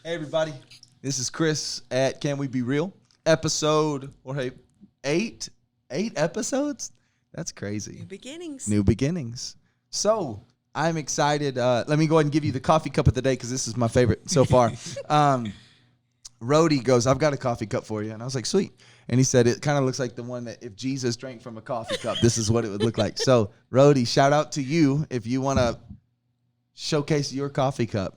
Hey everybody, this is Chris at Can We Be Real? Episode, eight episodes? That's crazy. New beginnings. So, I'm excited. Let me go ahead and give you the coffee cup of the day because this is my favorite so far. Rhodey goes, I've got a coffee cup for you. And I was like, sweet. And he said, it kind of looks like the one that if Jesus drank from a coffee cup, this is what it would look like. So, Rhodey, shout out to you. If you want to showcase your coffee cup,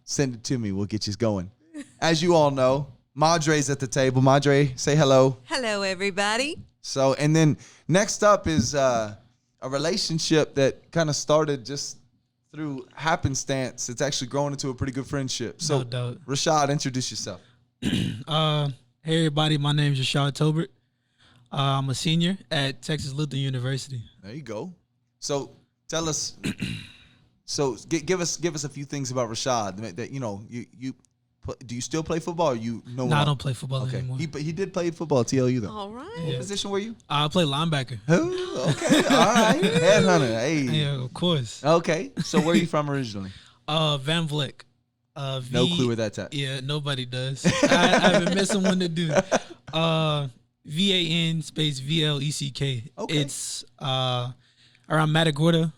send it to me. We'll get you going. As you all know, Madre's at the table. Madre, say hello. Hello, everybody. So, and then next up is a relationship that kind of started just through happenstance. It's actually grown into a pretty good friendship. So, No doubt. Rashad, introduce yourself. Hey, everybody. My name is Rashad Tolbert. I'm a senior at Texas Lutheran University. There you go. So, tell us. So, give us a few things about Rashad. That do you still play football? Or you know? No, I don't play football Okay. anymore. He did play football at TLU though. All right. What position were you? I play linebacker. Oh, okay. All right. Headhunter. Hey. Yeah, of course. Okay. So where are you from originally? Van Vleck. No clue where that's at. Yeah, nobody does. I haven't met someone to do. VAN space VLECK. Okay. It's around Matagorda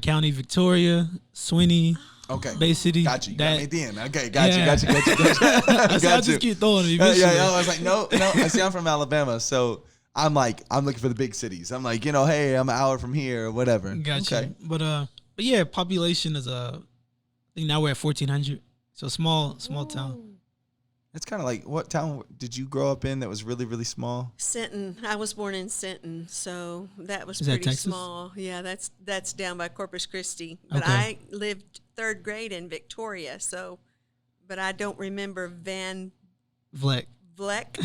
County, Victoria, Swinney. Okay. Bay City. Got you. That, Got me then. Okay. Got you. Yeah. Got you. I Got just you. keep throwing it Yeah. eventually. I was like, no. I see, I'm from Alabama, so I'm looking for the big cities. I'm like, hey, I'm an hour from here or whatever. Gotcha. Okay. But yeah, population is I think now we're at 1,400. So small town. It's kind of like, what town did you grow up in that was really, really small? Sinton. I was born in Sinton, so that was Is that pretty Texas? small. Yeah, that's down by Corpus Christi. But Okay. I lived third grade in Victoria, but I don't remember Van Vleck. Vleck.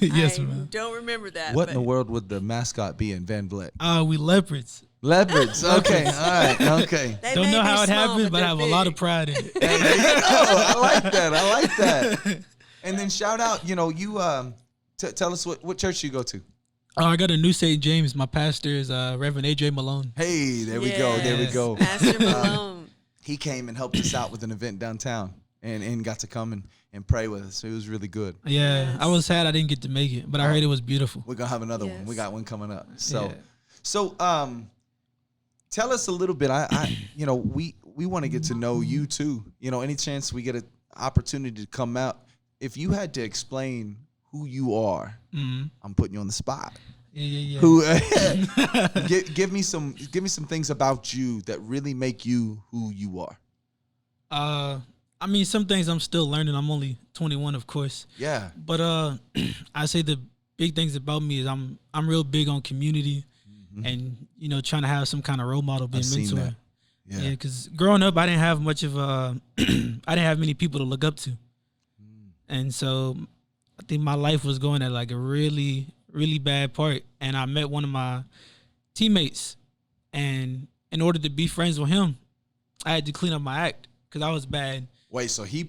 Yes, I man. don't remember that. What in but the world would the mascot be in Van Vleck? We leopards. Leopards. Okay. All right. Okay. They Don't may know be how it small, happened, but I they're have a lot of big. pride in it. I like that. And then shout out, you tell us what church you go to. I got a new St. James. My pastor is Reverend AJ Malone. Hey, there we go. There we Yes. go. Pastor Malone. He came and helped us out with an event downtown and got to come and pray with us. It was really good. Yeah, Yes. I was sad I didn't get to make it, but I heard it was beautiful. We're going to have another one. Yes. We got one coming up. Yeah. So tell us a little bit. We want to get to know you too. Any chance we get an opportunity to come out, if you had to explain who you are, Mm-hmm. I'm putting you on the spot. Yeah. Who give me some things about you that really make you who you are. I mean, some things I'm still learning. I'm only 21, of course. Yeah. But I say the big things about me is I'm real big on community and, trying to have some kind of role model, being I've seen mentor. that. Yeah, because growing up, I didn't have much of I didn't have many people to look up to. And so I think my life was going at like a really, really bad part. And I met one of my teammates. And in order to be friends with him, I had to clean up my act because I was bad. Wait, so he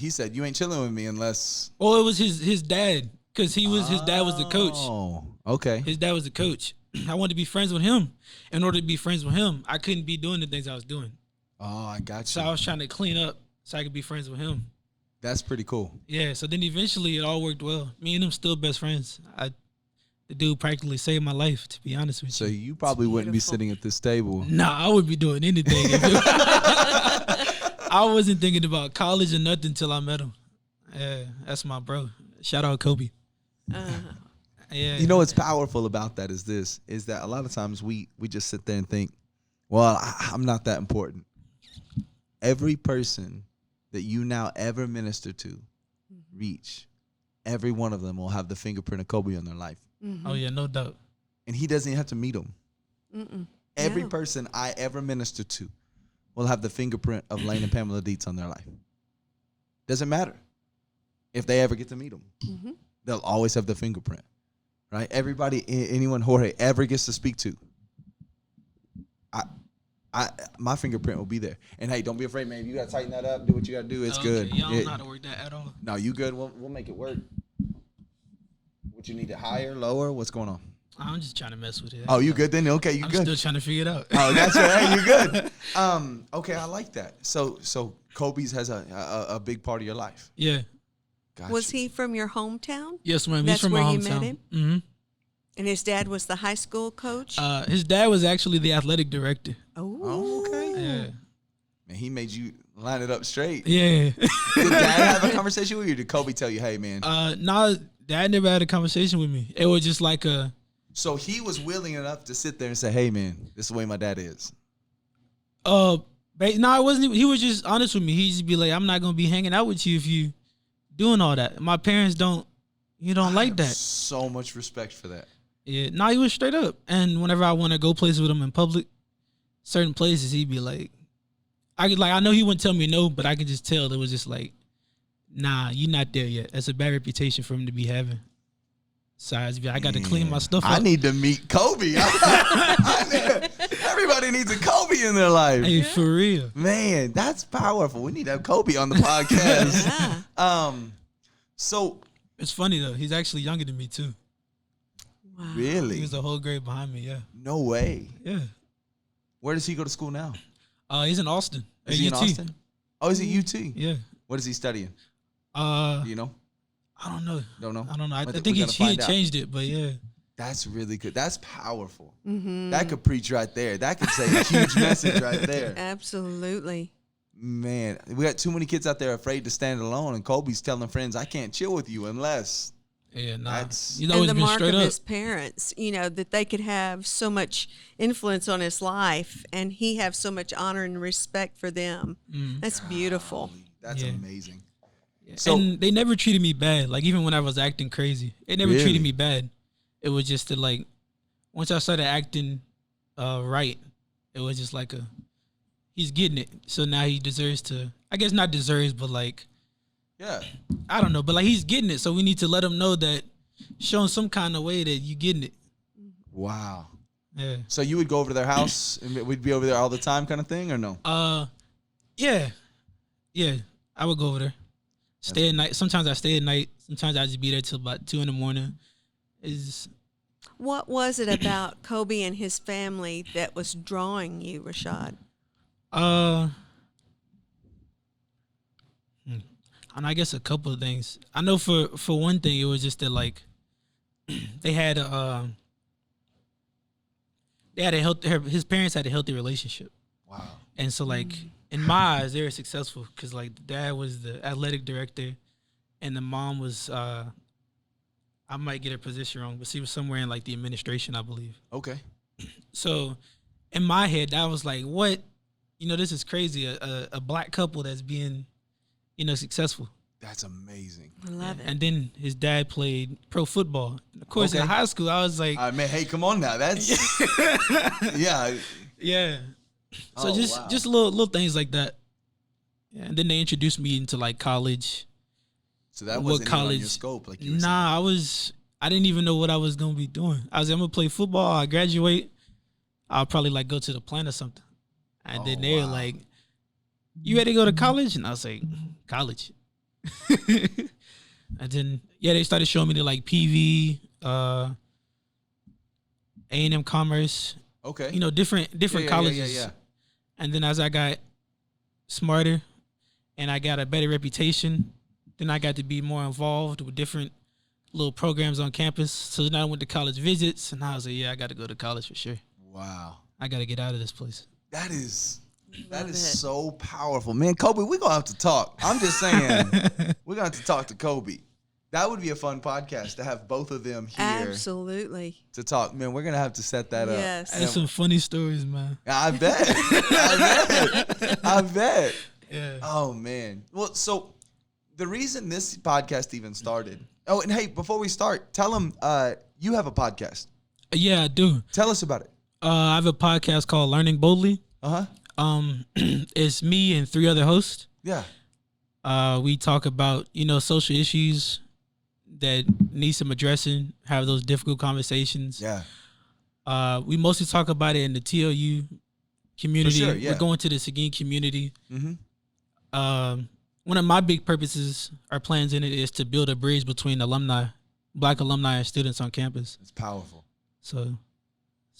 said, you ain't chilling with me unless. Well, it was his dad because his dad was the coach. Oh, okay. His dad was the coach. I wanted to be friends with him. In order to be friends with him, I couldn't be doing the things I was doing. Oh, I got you. So I was trying to clean up so I could be friends with him. That's pretty cool. Yeah, so then eventually it all worked well. Me and him still best friends. The dude practically saved my life, to be honest with So you. you probably wouldn't be beautiful. sitting at this table. Nah, I would be doing anything. I wasn't thinking about college or nothing until I met him. Yeah, that's my bro. Shout out Kobe. Yeah. What's powerful about that is that a lot of times we just sit there and think, well, I'm not that important. Every person that you now ever minister to, reach, every one of them will have the fingerprint of Kobe on their life. Oh, yeah, no doubt. And he doesn't even have to meet them. Every No. person I ever minister to will have the fingerprint of Lane and Pamela Dietz on their life. Doesn't matter if they ever get to meet them. They'll always have the fingerprint, right? Anyone Jorge ever gets to speak to, my fingerprint will be there. And hey, don't be afraid, man. If you got to tighten that up, do what you got to do. It's good. Yeah, I don't know how to work that at all. No, you good. We'll make it work. What you need to higher, lower? What's going on? I'm just trying to mess with it. Oh, you good then? Okay, you I'm good. still trying to figure it out. Oh, that's right. Hey, you good. Okay, I like that. So Kobe's has a big part of your life. Yeah. Gotcha. Was he from your hometown? Yes, ma'am. That's He's from where my you hometown. met him? Mm-hmm. And his dad was the high school coach? His dad was actually the athletic director. Oh, okay. Yeah. Man, he made you line it up straight. Yeah. Did Dad have a conversation with you, or did Kobe tell you, hey, man? Nah, Dad never had a conversation with me. It was just like a. So he was willing enough to sit there and say, hey, man, this is the way my dad is. No, it wasn't even, he was just honest with me. He'd just be like, I'm not going to be hanging out with you if you doing all that. My parents don't like that. So much respect for that. Yeah, nah, he was straight up. And whenever I want to go places with him in public, certain places, he'd be like, I know he wouldn't tell me no, but I could just tell it was just like, nah, you're not there yet. That's a bad reputation for him to be having. So I got to clean my stuff up. I need to meet Kobe. Everybody needs a Kobe in their life. Hey, for real. Man, that's powerful. We need to have Kobe on the podcast. Yeah. So It's funny, though. He's actually younger than me, too. Wow. really, He was a whole grade behind me, yeah. no way. Yeah. Where does he go to school now? He's in Austin. Is at he in UT. Austin? Oh, is he UT? Yeah. What is he studying? Do Do you know? I don't know. Don't know. I don't know. I We think gotta he find had out. changed it, but yeah. That's really good. That's powerful. Mm-hmm. That could preach right there. That could say a huge message right there. Absolutely. Man, we got too many kids out there afraid to stand alone, and Kobe's telling friends, I can't chill with you unless. Yeah, nah. That's- He's And always the been mark straight of up. his parents, that they could have so much influence on his life and he have so much honor and respect for them. That's beautiful. That's Yeah. amazing. So And they never treated me bad. Like, even when I was acting crazy, they never Really? treated me bad. It was just that, like, once I started acting right, it was just like he's getting it. So now he deserves to, I guess not deserves, but like, yeah, I don't know, but like he's getting it. So we need to let him know that, show him some kind of way that you getting it. wow. Yeah. So you would go over to their house and we'd be over there all the time, kind of thing, or no? Yeah. I would go over there. Stay at night. Sometimes I stay at night. Sometimes I just be there till about 2 a.m. What was it about Kobe and his family that was drawing you, Rashad? And I guess a couple of things. I know for one thing, it was just that, like, they had a his parents had a healthy relationship. Wow. And so, like, in my eyes, they were successful because, like, the dad was the athletic director and the mom was, I might get her position wrong, but she was somewhere in, like, the administration, I believe. Okay. So in my head, I was like, what? This is crazy. A black couple that's being, successful. That's amazing. I love it. And then his dad played pro football. And of course, Okay. in high school, I was like, Man, hey, come on now. That's yeah. yeah. So Oh, just wow. little things like that. Yeah, and then they introduced me into like college. So that What wasn't even on your college? scope, like you were Nah, I didn't even know what I was gonna be doing. I was like, I'm gonna play football. I graduate. I'll probably like go to the plant or something. And then Oh, they're wow. like, "You ready to go to college?" And I was like, "College." And then they started showing me the like PV, A&M Commerce, Okay. different Yeah, colleges. Yeah. And then as I got smarter and I got a better reputation, then I got to be more involved with different little programs on campus. So then I went to college visits, and I was like, yeah, I got to go to college for sure. Wow. I got to get out of this place. That is Love it. so powerful. Man, Kobe, we're going to have to talk. I'm just saying, we're going to have to talk to Kobe. That would be a fun podcast to have both of them here Absolutely. to talk. Man, we're going to have to set that Yes. up. That's some funny stories, man. I bet. I bet. Yeah. Oh, man. Well, so the reason this podcast even started. Oh, and hey, before we start, tell them you have a podcast. Yeah, I do. Tell us about it. I have a podcast called Learning Boldly. Uh-huh. It's me and 3 other hosts. Yeah. We talk about, social issues that need some addressing, have those difficult conversations. Yeah. We mostly talk about it in the TLU community. For sure, yeah. We're going to the Seguin community. Mm-hmm. One of my big purposes or plans in it is to build a bridge between Black alumni and students on campus. It's powerful. So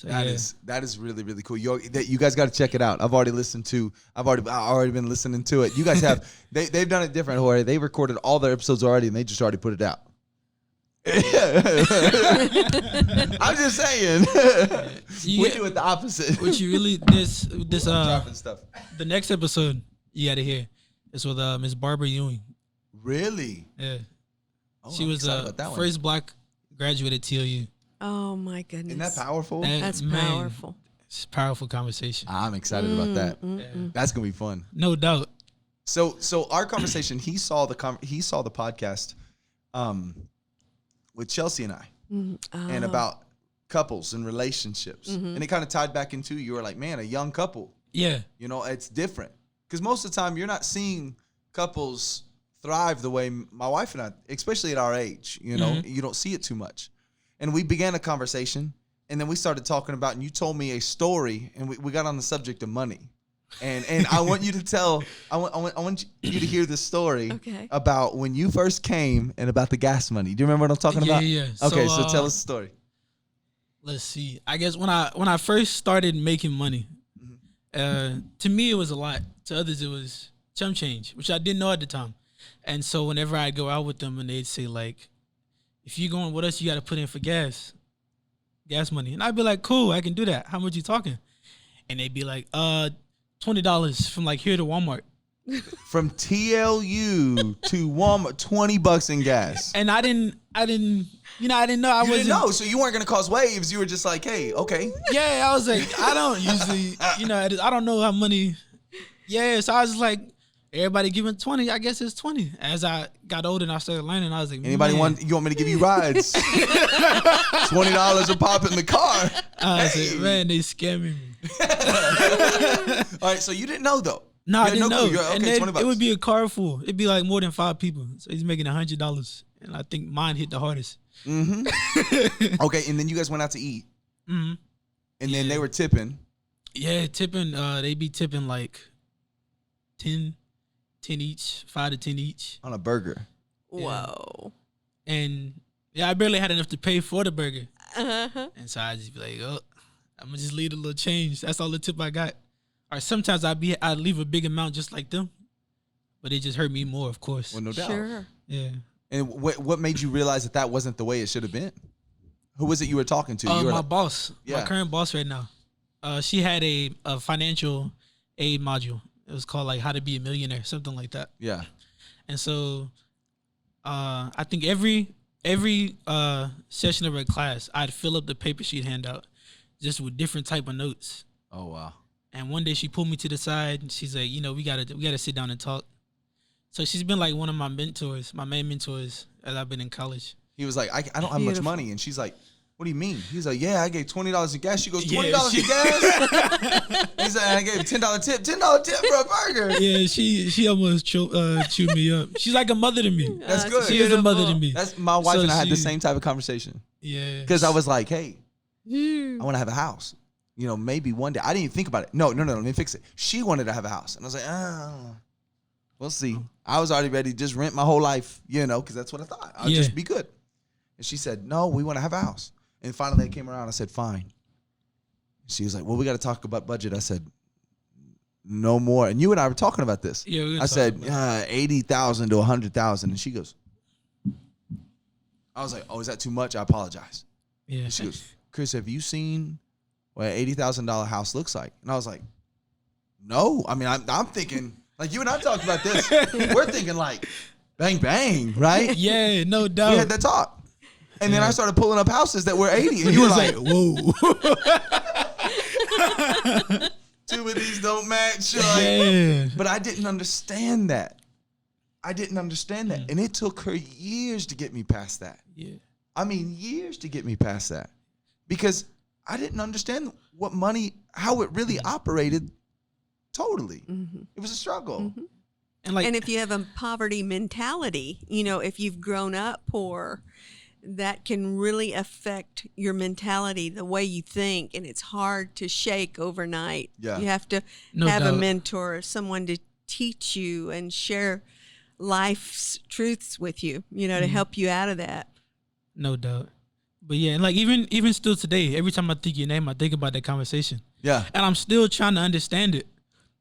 That is really, really cool. You guys got to check it out. I've already been listening to it. You guys have they've done it different, Jorge. They recorded all their episodes already, and they just already put it out. I'm just saying. We do it the opposite. Which you really dropping stuff. The next episode you got to hear is with Miss Barbara Ewing. Really? Yeah. Oh, She was first black graduate at TLU. Oh my goodness. Isn't that powerful? That's powerful. It's a powerful conversation. I'm excited about that. Yeah. That's gonna be fun. No doubt. So our conversation. He saw the podcast, with Chelsea and I, and about couples and relationships, and it kind of tied back into you were like, man, a young couple. Yeah. You know, it's different because most of the time you're not seeing couples thrive the way my wife and I, especially at our age. You know, you don't see it too much. And we began a conversation, and then we started talking about, and you told me a story, and we got on the subject of money. And I want you to tell, I want you to hear this story about when you first came and about the gas money. Do you remember what I'm talking about? Yeah. Okay, so tell us the story. Let's see. I guess when I first started making money, to me it was a lot. To others it was chump change, which I didn't know at the time. And so whenever I'd go out with them and they'd say like, if you're going with us, you got to put in for gas money. And I'd be like, cool, I can do that. How much you talking? And they'd be like, $20 from like here to Walmart. From TLU to Walmart, $20 in gas. And I didn't know. You didn't know, so you weren't going to cause waves. You were just like, hey, okay. Yeah, I was like, I don't usually, I don't know how money. Yeah, so I was like, everybody giving 20, I guess it's 20. As I got older and I started learning, I was like, you want me to give you rides? $20 a pop in the car. I was like, man, they scamming me. All right, so you didn't know though. No, I didn't know. Okay, and $20. It would be a car full. It'd be like more than 5 people. So he's making $100. And I think mine hit the hardest. Okay, and then you guys went out to eat. And then they were tipping. Yeah, tipping. They be tipping like 10 each, 5 to 10 each. On a burger. Whoa. And yeah, I barely had enough to pay for the burger. And so I just be like, oh, I'm gonna just leave a little change. That's all the tip I got. Or sometimes I'd leave a big amount just like them, but it just hurt me more, of course. Well, no doubt. Sure. Yeah. And what made you realize that wasn't the way it should have been? Who was it you were talking to? My boss, my current boss right now. She had a financial aid module. It was called like How to Be a Millionaire, something like that. Yeah. And so, I think every session of her class, I'd fill up the paper she'd hand out, just with different type of notes. Oh wow. And one day she pulled me to the side and she's like, we gotta sit down and talk. So she's been like one of my mentors, my main mentors as I've been in college. He was like, I don't have much money. And she's like, what do you mean? He's like, yeah, I gave $20 in gas. She goes, $20 in gas? He's like, I gave a $10 tip. $10 tip for a burger. Yeah, she almost chewed me up. She's like a mother to me. That's good. She is a mother to me. That's my wife and I had the same type of conversation. Yeah. Because I was like, hey, I want to have a house. Maybe one day. I didn't even think about it. No, let me fix it. She wanted to have a house. And I was like, we'll see. I was already ready to just rent my whole life, because that's what I thought. I'll just be good. And she said, no, we want to have a house. And finally I came around. I said, fine. She was like, well, we got to talk about budget. I said, no more. And you and I were talking about this. Yeah, I said, 80,000 to 100,000. And she goes, I was like, oh, is that too much? I apologize. Yeah. And she goes, Chris, have you seen what an $80,000 house looks like? And I was like, no. I mean, I'm thinking, like you and I talked about this. We're thinking like, bang, bang, right? Yeah, no doubt. We had that talk. And then I started pulling up houses that were 80. And you were like, whoa. two of these don't match. Yeah. But I didn't understand that. And it took her years to get me past that. Yeah. I mean, years to get me past that. Because I didn't understand how it really operated totally. It was a struggle. And if you have a poverty mentality, if you've grown up poor, that can really affect your mentality, the way you think, and it's hard to shake overnight. Yeah. You have to have a mentor, someone to teach you and share life's truths with you, to help you out of that. No doubt. But yeah, and like even still today, every time I think your name, I think about that conversation. Yeah. And I'm still trying to understand it.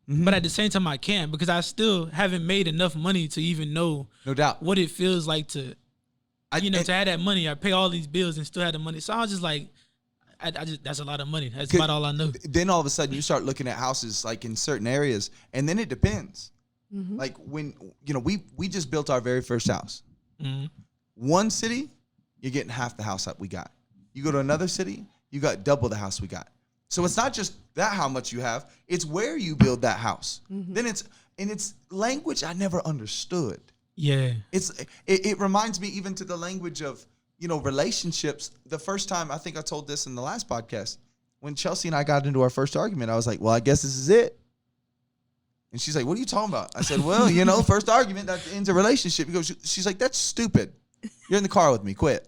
Mm-hmm. But at the same time I can't, because I still haven't made enough money to even know No doubt. what it feels like to to have that money. I pay all these bills and still have the money. So I was just like, I just that's a lot of money. That's about all I know. Then all of a sudden you start looking at houses like in certain areas, and then it depends. Mm-hmm. Like when we just built our very first house. Mm-hmm. One city, you're getting half the house that we got. You go to another city, you got double the house we got. So it's not just that how much you have, it's where you build that house. Mm-hmm. Then it's language I never understood. Yeah. It reminds me even to the language of, relationships. The first time, I think I told this in the last podcast, when Chelsea and I got into our first argument, I was like, well, I guess this is it. And she's like, what are you talking about? I said, well, first argument that ends a relationship. She's like, that's stupid. You're in the car with me. Quit.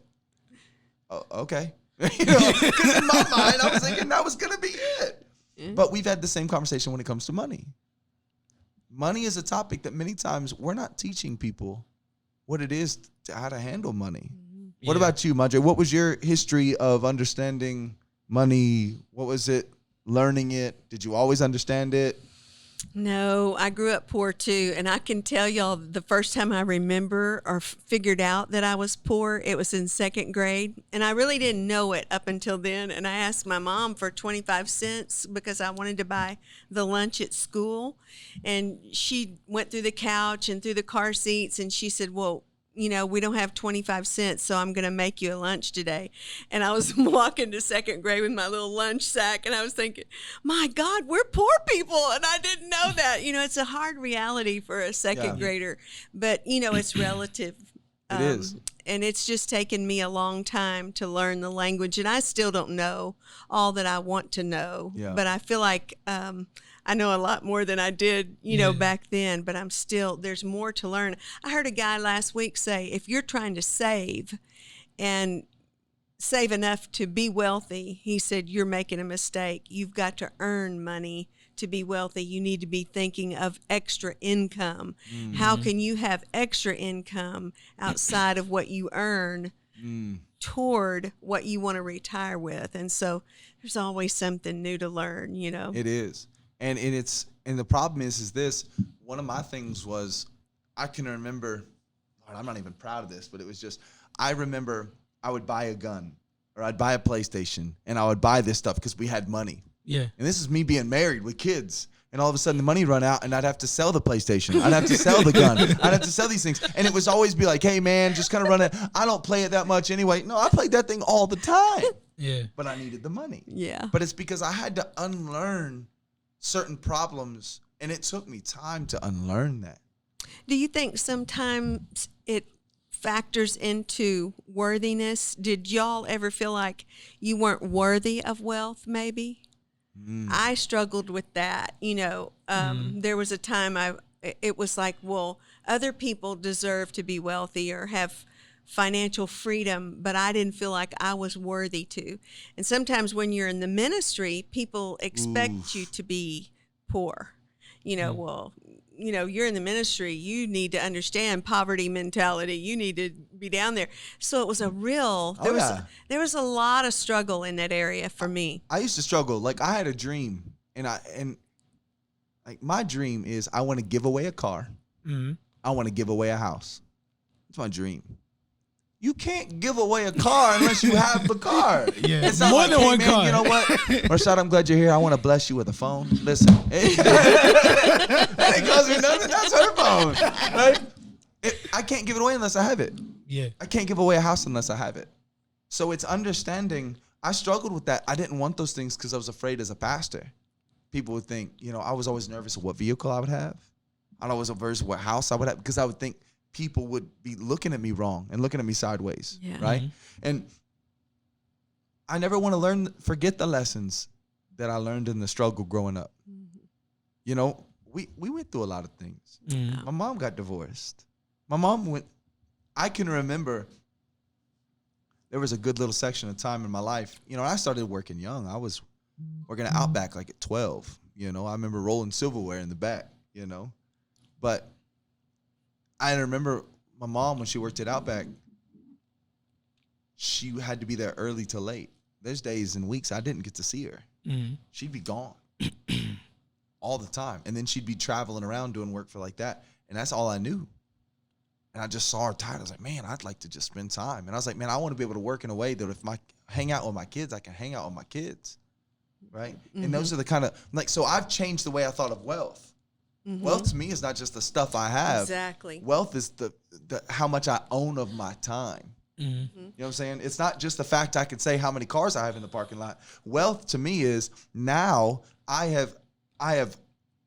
Oh, okay. Because in my mind, I was thinking that was going to be it. Mm-hmm. But we've had the same conversation when it comes to money. Money is a topic that many times we're not teaching people what it is how to handle money. Mm-hmm. What about you, Madre? What was your history of understanding money? What was it? Learning it? Did you always understand it? No, I grew up poor too, and I can tell y'all the first time I remember or figured out that I was poor, it was in second grade, and I really didn't know it up until then. And I asked my mom for 25 cents because I wanted to buy the lunch at school, and she went through the couch and through the car seats, and she said, well, we don't have 25 cents, so I'm going to make you a lunch today. And I was walking to second grade with my little lunch sack, and I was thinking, my God, we're poor people, and I didn't know that. It's a hard reality for a second grader, but, it's relative. It is. And it's just taken me a long time to learn the language, and I still don't know all that I want to know. Yeah. But I feel like I know a lot more than I did, back then, but there's more to learn. I heard a guy last week say, if you're trying to save and save enough to be wealthy, he said, you're making a mistake. You've got to earn money to be wealthy. You need to be thinking of extra income. Mm-hmm. How can you have extra income outside of what you earn toward what you want to retire with? And so there's always something new to learn, It is. And the problem is this. One of my things was, I can remember, I'm not even proud of this, but it was just, I remember I would buy a gun or I'd buy a PlayStation and I would buy this stuff because we had money. Yeah. And this is me being married with kids. And all of a sudden the money run out and I'd have to sell the PlayStation. I'd have to sell the gun. I'd have to sell these things. And it was always be like, hey man, just kind of run it. I don't play it that much anyway. No, I played that thing all the time. Yeah. But I needed the money. Yeah. But it's because I had to unlearn certain problems, and it took me time to unlearn that. Do you think sometimes it factors into worthiness? Did y'all ever feel like you weren't worthy of wealth, maybe? I struggled with that. There was a time it was like, well, other people deserve to be wealthy or have financial freedom, but I didn't feel like I was worthy to. And sometimes when you're in the ministry, people expect you to be poor. Well, you're in the ministry, you need to understand poverty mentality. You need to be down there. So it was there was a lot of struggle in that area for me. I used to struggle. Like I had a dream, and like my dream is I want to give away a car. Mm-hmm. I want to give away a house. That's my dream. You can't give away a car unless you have the car. Yeah, it's not more like, than hey, one man, car. You know what? Rashad, I'm glad you're here. I want to bless you with a phone. Listen. That ain't cost me nothing. That's her phone. Right? I can't give it away unless I have it. Yeah. I can't give away a house unless I have it. So it's understanding. I struggled with that. I didn't want those things because I was afraid as a pastor. People would think, I was always nervous of what vehicle I would have. I was averse of what house I would have because I would think people would be looking at me wrong and looking at me sideways, right? Mm-hmm. And I never want to forget the lessons that I learned in the struggle growing up. Mm-hmm. We went through a lot of things. Mm-hmm. My mom got divorced. I can remember there was a good little section of time in my life. I started working young. I was working at Outback like at 12. I remember rolling silverware in the back, But I remember my mom, when she worked at Outback, she had to be there early to late. There's days and weeks I didn't get to see her. Mm-hmm. She'd be gone all the time. And then she'd be traveling around doing work for like that. And that's all I knew. And I just saw her tired. I was like, man, I'd like to just spend time. And I was like, man, I want to be able to work in a way that if I hang out with my kids, I can hang out with my kids. Right? Mm-hmm. And those are the kind of, like, so I've changed the way I thought of wealth. Mm-hmm. Wealth to me is not just the stuff I have. Exactly. Wealth is the how much I own of my time. Mm-hmm. You know what I'm saying? It's not just the fact I can say how many cars I have in the parking lot. Wealth to me is now I have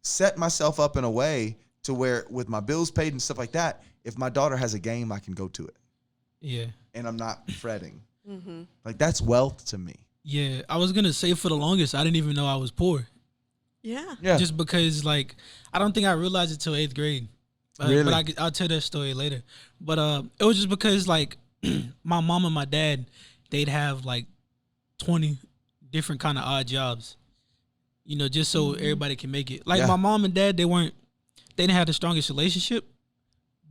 set myself up in a way to where with my bills paid and stuff like that, if my daughter has a game, I can go to it. Yeah. And I'm not fretting. Mm-hmm. Like, that's wealth to me. Yeah. I was going to say for the longest, I didn't even know I was poor. Yeah. Just because, like, I don't think I realized it till 8th grade. Really? But I'll tell that story later. But it was just because, like, my mom and my dad, they'd have, like, 20 different kind of odd jobs, you know, just so everybody can make it. Like, my mom and dad, they didn't have the strongest relationship,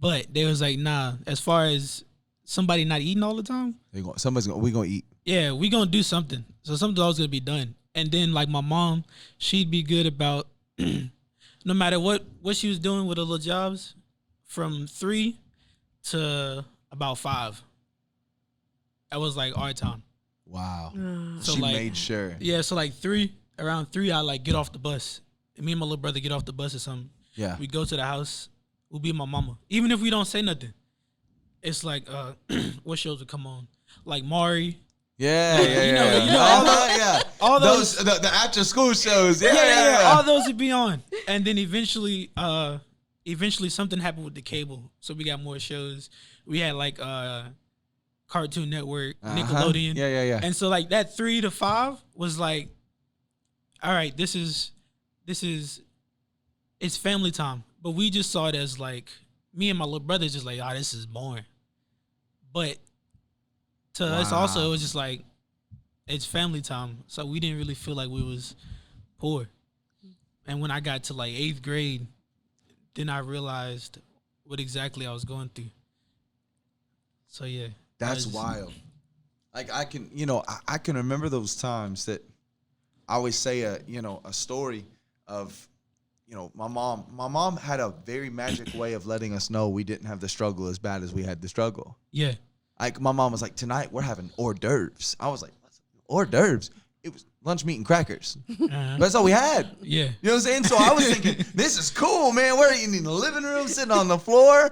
but they was like, nah, as far as somebody not eating all the time, we gonna eat. Yeah, we gonna do something. So something's always gonna be done. And then, like, my mom, she'd be good about no matter what she was doing with her little jobs, from 3 to about 5. That was, like, our time. Wow. So, she like, made sure. Yeah, so, like, around 3, I, like, get off the bus. And me and my little brother get off the bus or something. Yeah. We go to the house. We'll be with my mama. Even if we don't say nothing. It's like, what shows would come on? Like Maury. Yeah. You know, all those the after school shows. Yeah. All those would be on. And then eventually something happened with the cable. So we got more shows. We had like Cartoon Network, Nickelodeon. Yeah. And so like that 3 to 5 was like, all right, this is it's family time. But we just saw it as like, me and my little brother just like, oh, this is boring. But to us also, it was just like, it's family time. So we didn't really feel like we was poor. And when I got to like 8th grade, then I realized what exactly I was going through. So yeah. That's wild. Like I can remember those times that I always say a story of, my mom had a very magic way of letting us know we didn't have the struggle as bad as we had the struggle. Yeah. Like my mom was like, tonight we're having hors d'oeuvres. I was like, what's hors d'oeuvres? It was lunch meat and crackers. That's all we had. Yeah. You know what I'm saying? So I was thinking, this is cool, man. We're eating in the living room, sitting on the floor.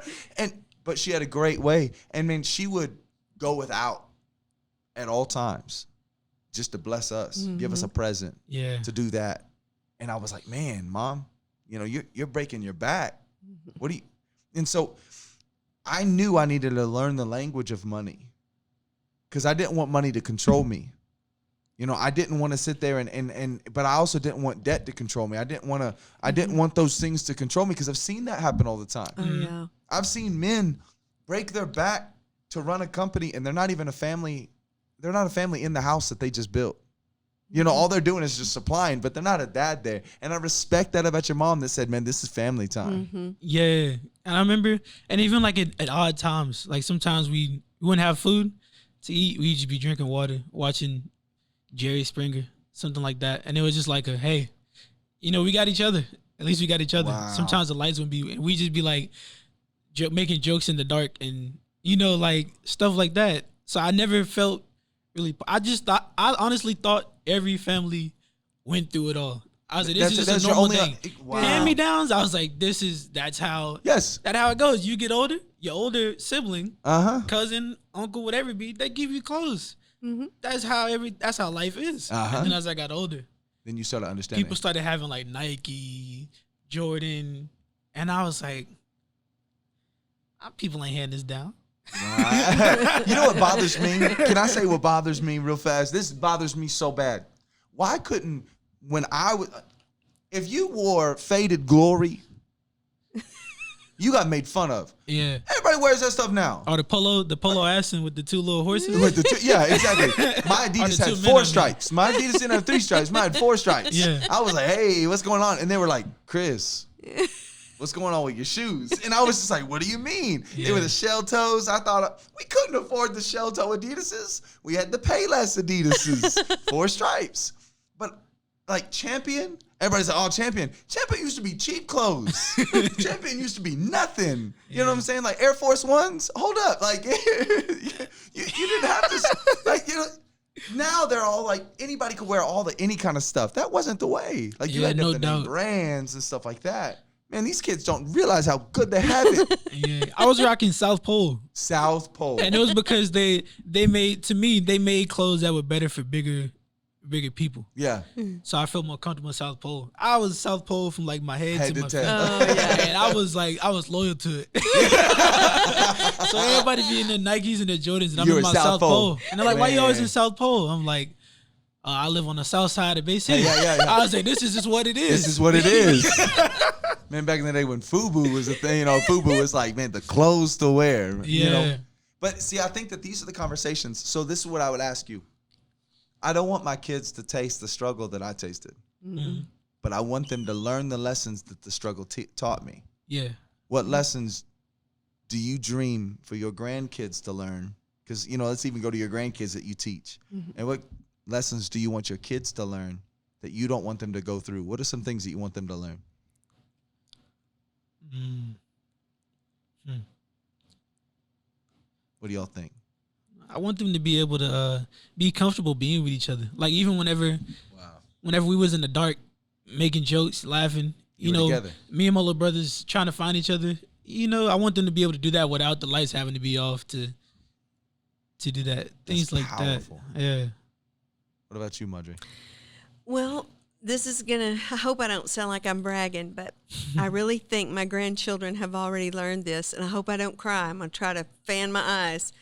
But she had a great way. And then she would go without at all times just to bless us, give us a present to do that. And I was like, man, Mom, you're breaking your back. What do you? And so I knew I needed to learn the language of money because I didn't want money to control me. I didn't want to sit there but I also didn't want debt to control me. I didn't want those things to control me because I've seen that happen all the time. Oh, yeah. I've seen men break their back to run a company and they're not even a family. They're not a family in the house that they just built. All they're doing is just supplying, but they're not a dad there. And I respect that about your mom that said, man, this is family time. Mm-hmm. Yeah. And I remember, and even like at odd times, like sometimes we wouldn't have food to eat. We'd just be drinking water, watching Jerry Springer, something like that. And it was just like hey, we got each other. At least we got each other. Wow. Sometimes the lights would be, and we'd just be like making jokes in the dark and, like stuff like that. So I never felt really, I honestly thought every family went through it all. I was like, this is just a normal thing. Hand-me-downs, I was like, that's how it goes. You get older, your older sibling, cousin, uncle, whatever it be, they give you clothes. Mm-hmm. That's how life is. And then as I got older, then you started understanding. People started having like Nike, Jordan, and I was like, people ain't handing this down. You know what bothers me? Can I say what bothers me real fast? This bothers me so bad. Why couldn't, if you wore faded glory, you got made fun of. Yeah. Everybody wears that stuff now. Or the polo Aston with the 2 little horses. Yeah, exactly. My Adidas had 4 stripes. My Adidas didn't have 3 stripes. Mine had 4 stripes. Yeah. I was like, hey, what's going on? And they were like, Chris, What's going on with your shoes? And I was just like, what do you mean? They were the shell toes. I thought we couldn't afford the shell toe Adidas's. We had the Payless Adidas's, 4 stripes. But like Champion, everybody's like, oh, Champion. Champion used to be cheap clothes. Champion used to be nothing. You know what I'm saying? Like Air Force Ones, hold up. Like you didn't have to, like, you know. Now they're all like, anybody could wear any kind of stuff. That wasn't the way. Like you had no the doubt. brands and stuff like that. Man, these kids don't realize how good they have it. Yeah, I was rocking South Pole. South Pole. And it was because they made clothes that were better for bigger people. Yeah. So I felt more comfortable in South Pole. I was South Pole from like my head to my feet. Oh, yeah. And I was loyal to it. So everybody be in the Nikes and the Jordans, and I'm in my South Pole. And they're like, why you always in South Pole? I'm like, I live on the south side of Bay City. Yeah. I was like, this is just what it is. This is what it is. Man, back in the day when FUBU was a thing, FUBU was like, man, the clothes to wear. Yeah. But see, I think that these are the conversations. So this is what I would ask you. I don't want my kids to taste the struggle that I tasted. Mm-hmm. But I want them to learn the lessons that the struggle taught me. Yeah. What lessons do you dream for your grandkids to learn? Because, let's even go to your grandkids that you teach. Mm-hmm. And what lessons do you want your kids to learn that you don't want them to go through? What are some things that you want them to learn? What do y'all think? I want them to be able to be comfortable being with each other. Like even whenever we was in the dark, making jokes, laughing, together. Me and my little brothers trying to find each other. I want them to be able to do that without the lights having to be off to do that. Things like powerful. that. Yeah. What about you, Madre? Well, I hope I don't sound like I'm bragging, but I really think my grandchildren have already learned this, and I hope I don't cry. I'm going to try to fan my eyes.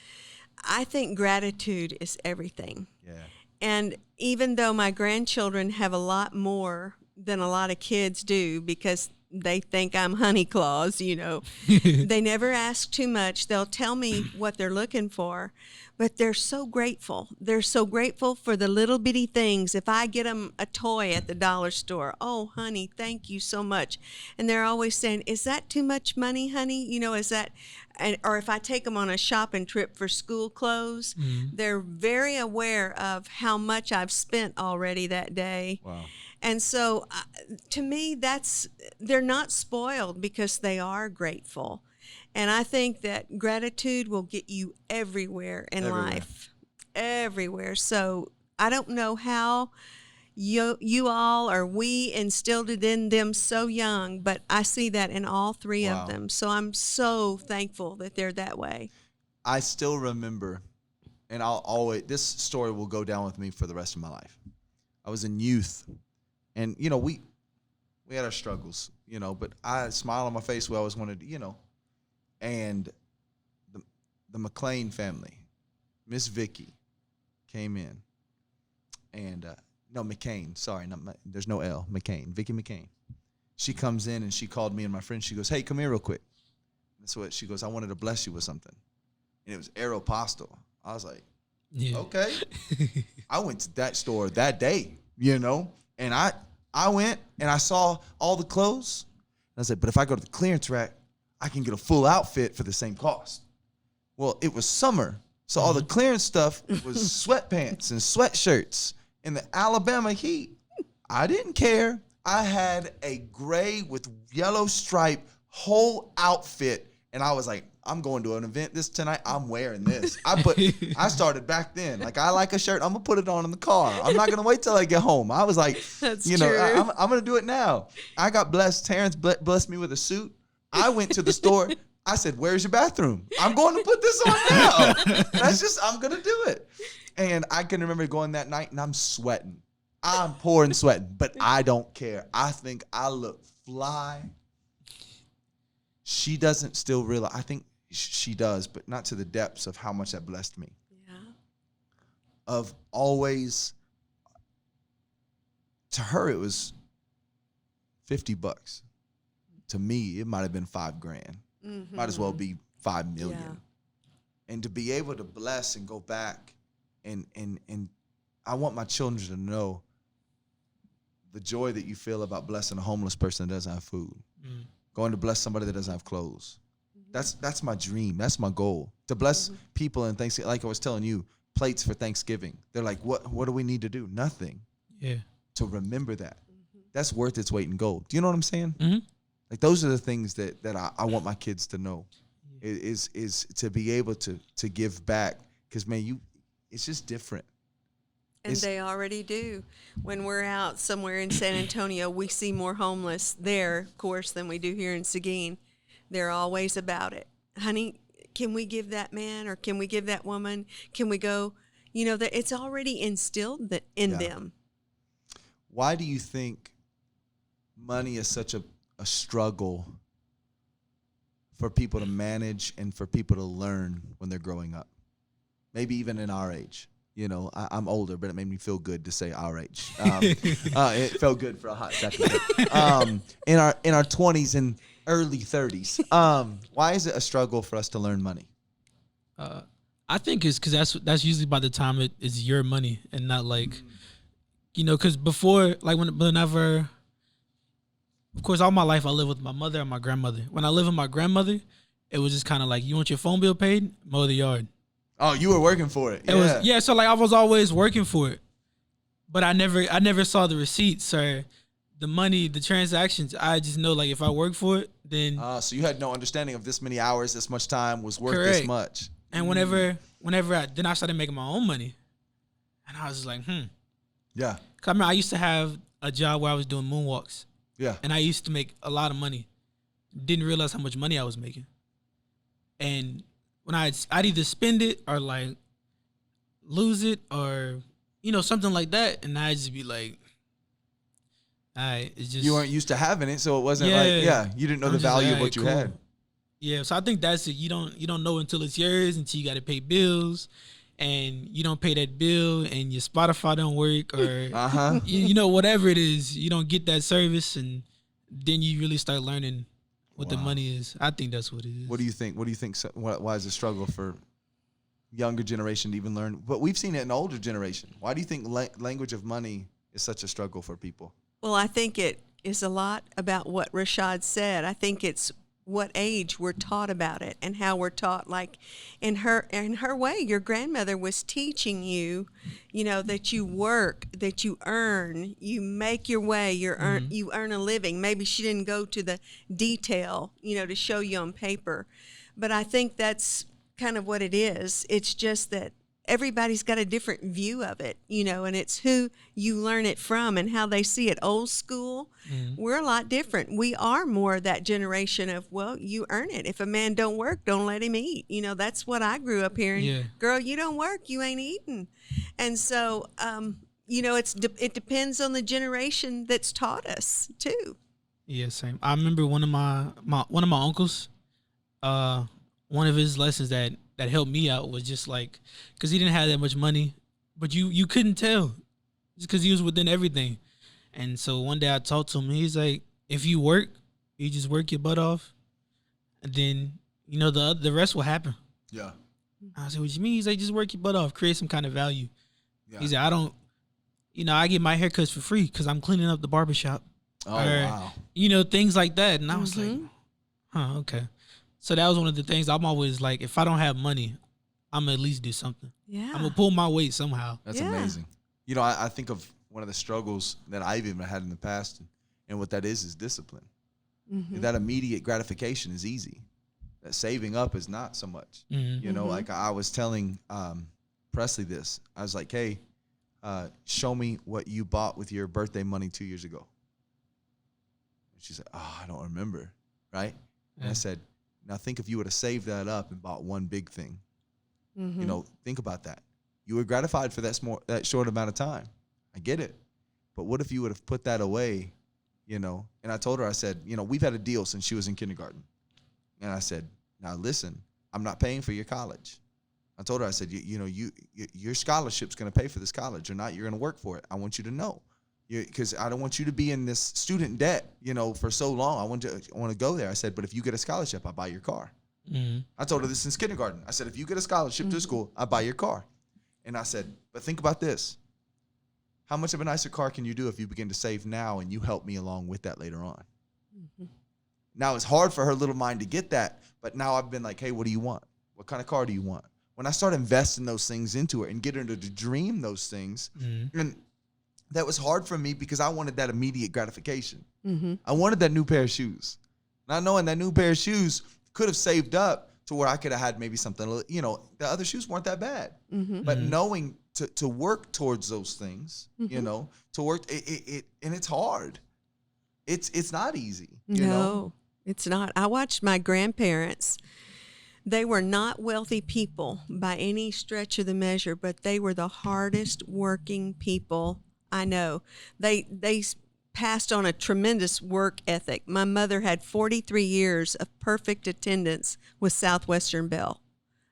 I think gratitude is everything. Yeah. And even though my grandchildren have a lot more than a lot of kids do because they think I'm Honey Claus, they never ask too much. They'll tell me what they're looking for, but they're so grateful. They're so grateful for the little bitty things. If I get them a toy at the dollar store, oh, honey, thank you so much. And they're always saying, is that too much money, honey? Is that, or if I take them on a shopping trip for school clothes, they're very aware of how much I've spent already that day. Wow. And so to me, they're not spoiled because they are grateful. And I think that gratitude will get you everywhere in life. Everywhere. So I don't know how you all or we instilled it in them so young, but I see that in all three of them. So I'm so thankful that they're that way. I still remember, and this story will go down with me for the rest of my life. I was in youth, and, we had our struggles, but I had a smile on my face. We always wanted, and the McLean family, Miss Vicky, came in, and McCain. Sorry, there's no L. McCain, Vicky McCain. She comes in and she called me and my friend. She goes, "Hey, come here real quick." That's what she goes. "I wanted to bless you with something," and it was Aeropostale. I was like, okay. I went to that store that day, and I went and I saw all the clothes. And I said, but if I go to the clearance rack, I can get a full outfit for the same cost. Well, it was summer, so all the clearance stuff was sweatpants and sweatshirts in the Alabama heat. I didn't care. I had a gray with yellow stripe whole outfit, and I was like, I'm going to an event tonight. I'm wearing this. I started back then. Like, I like a shirt. I'm going to put it on in the car. I'm not going to wait till I get home. I was like, That's true. I'm going to do it now. I got blessed. Terrence blessed me with a suit. I went to the store. I said, "Where's your bathroom? I'm going to put this on now." I'm going to do it. And I can remember going that night, and I'm sweating. I'm pouring sweating, but I don't care. I think I look fly. She doesn't still realize. I think she does, but not to the depths of how much that blessed me. Yeah. Of always, to her, it was $50. To me, it might have been $5,000. Mm-hmm. Might as well be $5 million. Yeah. And to be able to bless and go back, and I want my children to know the joy that you feel about blessing a homeless person that doesn't have food. going to bless somebody that doesn't have clothes. That's my dream. That's my goal, to bless people in Thanksgiving. Like I was telling you, plates for Thanksgiving. They're like, what do we need to do? Nothing. Yeah. To remember that. That's worth its weight in gold. Do you know what I'm saying? Mm-hmm. Like those are the things that I want my kids to know, is to be able to give back, because man, it's just different. And they already do. When we're out somewhere in San Antonio, we see more homeless there, of course, than we do here in Seguin. They're always about it. Honey, can we give that man, or can we give that woman? Can we go? You know, that it's already instilled in them. Why do you think money is such a struggle for people to manage and for people to learn when they're growing up? Maybe even in our age. You know, I'm older, but it made me feel good to say our age. It felt good for a hot second. In our 20s and early 30s, why is it a struggle for us to learn money? I think it's because that's usually by the time it's your money, and not like, you know, because before, like whenever, of course, all my life I lived with my mother and my grandmother. When I lived with my grandmother, it was just kind of like, you want your phone bill paid? Mow the yard. Oh, you were working for it. So like I was always working for it, but I never saw the receipts or the money, the transactions. I just know, like, if I work for it, then. So you had no understanding of this many hours, this much time was worth correct. This much. And whenever I started making my own money, and I was just like, Yeah. 'Cause I mean, I used to have a job where I was doing moonwalks. Yeah. And I used to make a lot of money. Didn't realize how much money I was making. And when I'd either spend it or like lose it, or, you know, something like that, and I'd just be like, all right, it's just, you weren't used to having it, so it wasn't you didn't know the just value like, of what you cool. had. Yeah, so I think that's it. You don't know until it's yours, until you got to pay bills, and you don't pay that bill, and your Spotify don't work, or you know, whatever it is, you don't get that service, and then you really start learning what the money is. I think that's what it is. What do you think? Why is it a struggle for younger generation to even learn? But we've seen it in older generation. Why do you think language of money is such a struggle for people? Well, I think it is a lot about what Rashad said. I think it's what age we're taught about it and how we're taught. Like in her way, your grandmother was teaching you, you know, that you work, that you earn, you make your way, you earn a living. Maybe she didn't go to the detail, you know, to show you on paper, but I think that's kind of what it is. It's just that everybody's got a different view of it, you know, and it's who you learn it from and how they see it. Old school, we're a lot different. We are more that generation of, well, you earn it. If a man don't work, don't let him eat. You know, that's what I grew up hearing. Yeah. Girl, you don't work, you ain't eating. And so, you know, it depends on the generation that's taught us too. Yeah, same. I remember one of my uncles, one of his lessons that helped me out was just like, because he didn't have that much money, but you couldn't tell just because he was within everything. And so one day I talked to him, and he's like, if you work, you just work your butt off, and then, you know, the rest will happen. Yeah. I said, what you mean? He's like, just work your butt off, create some kind of value. Yeah. He's like, I get my haircuts for free because I'm cleaning up the barbershop. Oh, wow. You know, things like that. And I was like, okay. So that was one of the things I'm always like, if I don't have money, I'm going to at least do something. Yeah. I'm going to pull my weight somehow. That's amazing. You know, I think of one of the struggles that I've even had in the past, and what that is discipline. That immediate gratification is easy. That saving up is not so much. You know, like I was telling Presley this. I was like, hey, show me what you bought with your birthday money 2 years ago. And she said, oh, I don't remember, right? And I said, now think if you would have saved that up and bought one big thing. You know, think about that. You were gratified for that short amount of time. I get it. But what if you would have put that away, you know? And I told her, I said, you know, we've had a deal since she was in kindergarten. And I said, now listen, I'm not paying for your college. I told her, I said, you know, your scholarship's going to pay for this college or not. You're going to work for it. I want you to know. Because I don't want you to be in this student debt, you know, for so long. I want to go there. I said, but if you get a scholarship, I'll buy your car. I told her this since kindergarten. I said, if you get a scholarship to school, I'll buy your car. And I said, but think about this. How much of a nicer car can you do if you begin to save now and you help me along with that later on? Now it's hard for her little mind to get that. But now I've been like, hey, what do you want? What kind of car do you want? When I start investing those things into it and get her to dream those things, and that was hard for me because I wanted that immediate gratification. I wanted that new pair of shoes. Not knowing that new pair of shoes could have saved up to where I could have had maybe something, you know, the other shoes weren't that bad. But knowing to work towards those things, you know, to work, and it's hard. It's not easy. You know? It's not. I watched my grandparents. They were not wealthy people by any stretch of the measure, but they were the hardest working people I know. They passed on a tremendous work ethic. My mother had 43 years of perfect attendance with Southwestern Bell.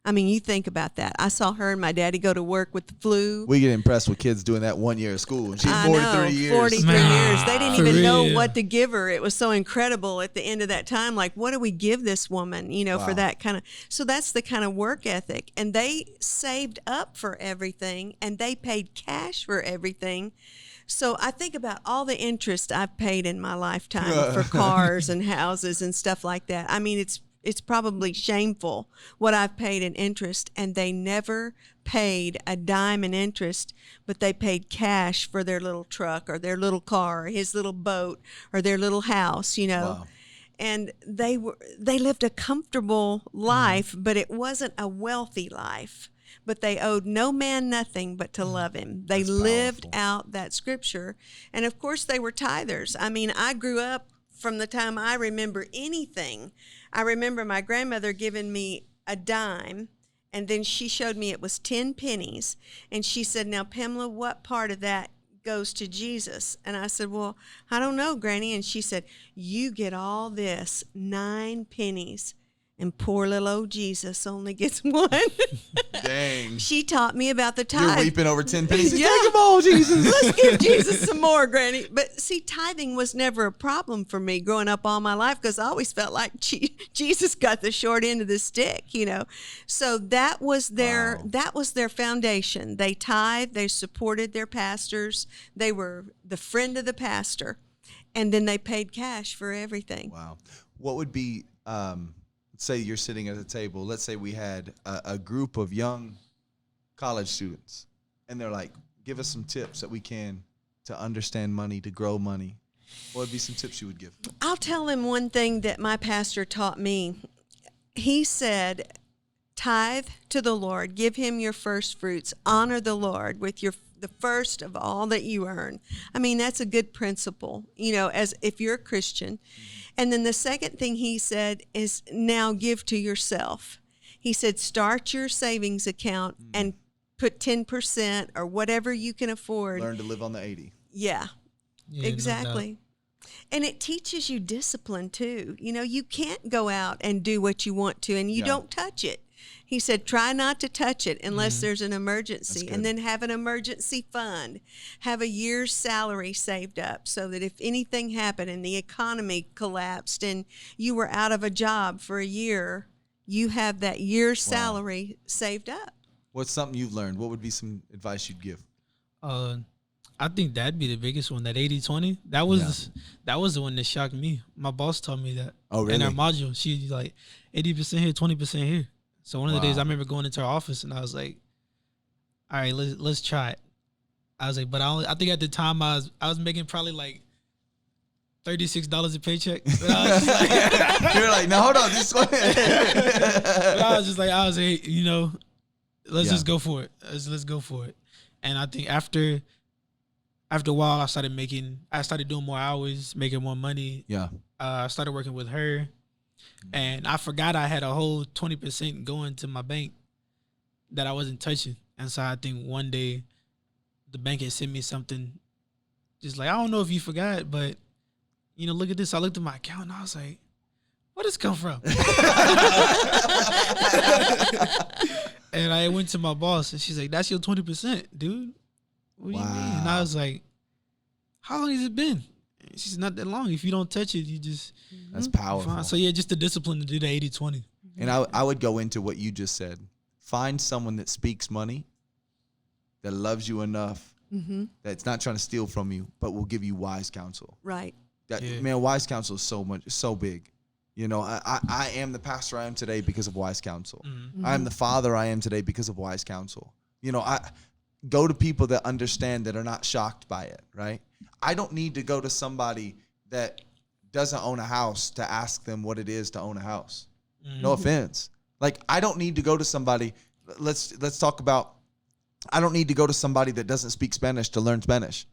I mean, you think about that. I saw her and my daddy go to work with the flu. We get impressed with kids doing that 1 year of school. And she's 43 years. 43 years. They didn't even know what to give her. It was so incredible at the end of that time. Like, what do we give this woman, you know, for that kind of. So that's the kind of work ethic. And they saved up for everything and they paid cash for everything. So I think about all the interest I've paid in my lifetime for cars and houses and stuff like that. I mean, it's probably shameful what I've paid in interest, and they never paid a dime in interest, but they paid cash for their little truck or their little car or his little boat or their little house, you know. Wow. And they lived a comfortable life, but it wasn't a wealthy life. But they owed no man nothing but to love him. They lived out that scripture. And of course they were tithers. I mean, I grew up from the time I remember anything. I remember my grandmother giving me a dime, and then she showed me it was 10 pennies. And she said, now, Pamela, what part of that goes to Jesus? And I said, well, I don't know, Granny. And she said, you get all this, 9 pennies. And poor little old Jesus only gets one. Dang. She taught me about the tithe. You're weeping over 10 pennies. Yeah. Take them all, Jesus. Let's give Jesus some more, Granny. But see, tithing was never a problem for me growing up all my life because I always felt like Jesus got the short end of the stick, you know. So that was their foundation. They tithed. They supported their pastors. They were the friend of the pastor. And then they paid cash for everything. Wow. What would be... let's say you're sitting at a table. Let's say we had a group of young college students, and they're like, give us some tips that we can to understand money, to grow money. What would be some tips you would give? I'll tell them one thing that my pastor taught me. He said, tithe to the Lord, give him your first fruits, honor the Lord with the first of all that you earn. I mean, that's a good principle, you know, as if you're a Christian. And then the second thing he said is now give to yourself. He said, start your savings account and put 10% or whatever you can afford. Learn to live on the 80. Yeah, exactly. No, and it teaches you discipline too. You know, you can't go out and do what you want to and you don't touch it. He said, try not to touch it unless there's an emergency, and then have an emergency fund. Have a year's salary saved up so that if anything happened and the economy collapsed and you were out of a job for a year, you have that year's salary saved up. What's something you've learned? What would be some advice you'd give? I think that'd be the biggest one, that 80-20. That was the one that shocked me. My boss told me that. Oh, really? In our module, she's like, 80% here, 20% here. So one of the days I remember going into her office and I was like, all right, let's try it. I was like, but I think at the time I was making probably like $36 a paycheck. But I was just like, you're like, no, hold on, this one. But I was like, you know, let's just go for it. Let's go for it. And I think after a while, I started doing more hours, making more money. Yeah. I started working with her. And I forgot I had a whole 20% going to my bank that I wasn't touching. And so I think one day the bank had sent me something just like, I don't know if you forgot, but, you know, look at this. I looked at my account and I was like, where does this come from? And I went to my boss and she's like, that's your 20%, dude. What do you mean? And I was like, how long has it been? She said, not that long. If you don't touch it, you just... That's powerful. Fine. So, yeah, just the discipline to do the 80-20. And I would go into what you just said. Find someone that speaks money, that loves you enough, that's not trying to steal from you, but will give you wise counsel. Right. Man, wise counsel is so big. You know, I am the pastor I am today because of wise counsel. Mm-hmm. I am the father I am today because of wise counsel. You know, I go to people that understand, that are not shocked by it, right? I don't need to go to somebody that doesn't own a house to ask them what it is to own a house. Mm-hmm. No offense. Like, I don't need to go to somebody. Let's talk about, I don't need to go to somebody that doesn't speak Spanish to learn Spanish.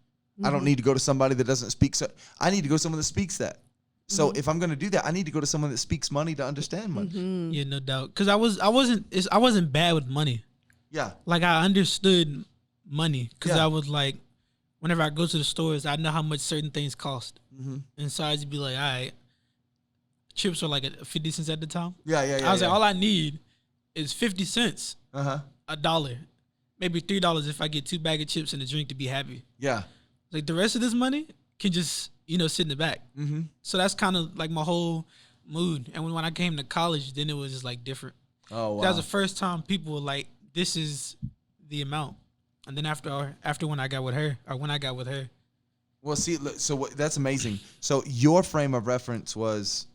I don't need to go to somebody that doesn't speak. So I need to go to someone that speaks that. So if I'm going to do that, I need to go to someone that speaks money to understand money. Yeah, no doubt. Because I wasn't bad with money. Yeah. Like, I understood money because Yeah. I was like, whenever I go to the stores, I know how much certain things cost. Mm-hmm. And so I'd just be like, all right, chips were like 50 cents at the time. Yeah. I was like, all I need is 50 cents, Uh-huh. $1, maybe $3 if I get 2 bags of chips and a drink to be happy. Yeah. Like, the rest of this money can just, sit in the back. Mm-hmm. So that's kind of like my whole mood. And when I came to college, then it was just like different. Oh, wow. That was the first time people were like, this is the amount. And then after when I got with her, Well, see, that's amazing. So your frame of reference was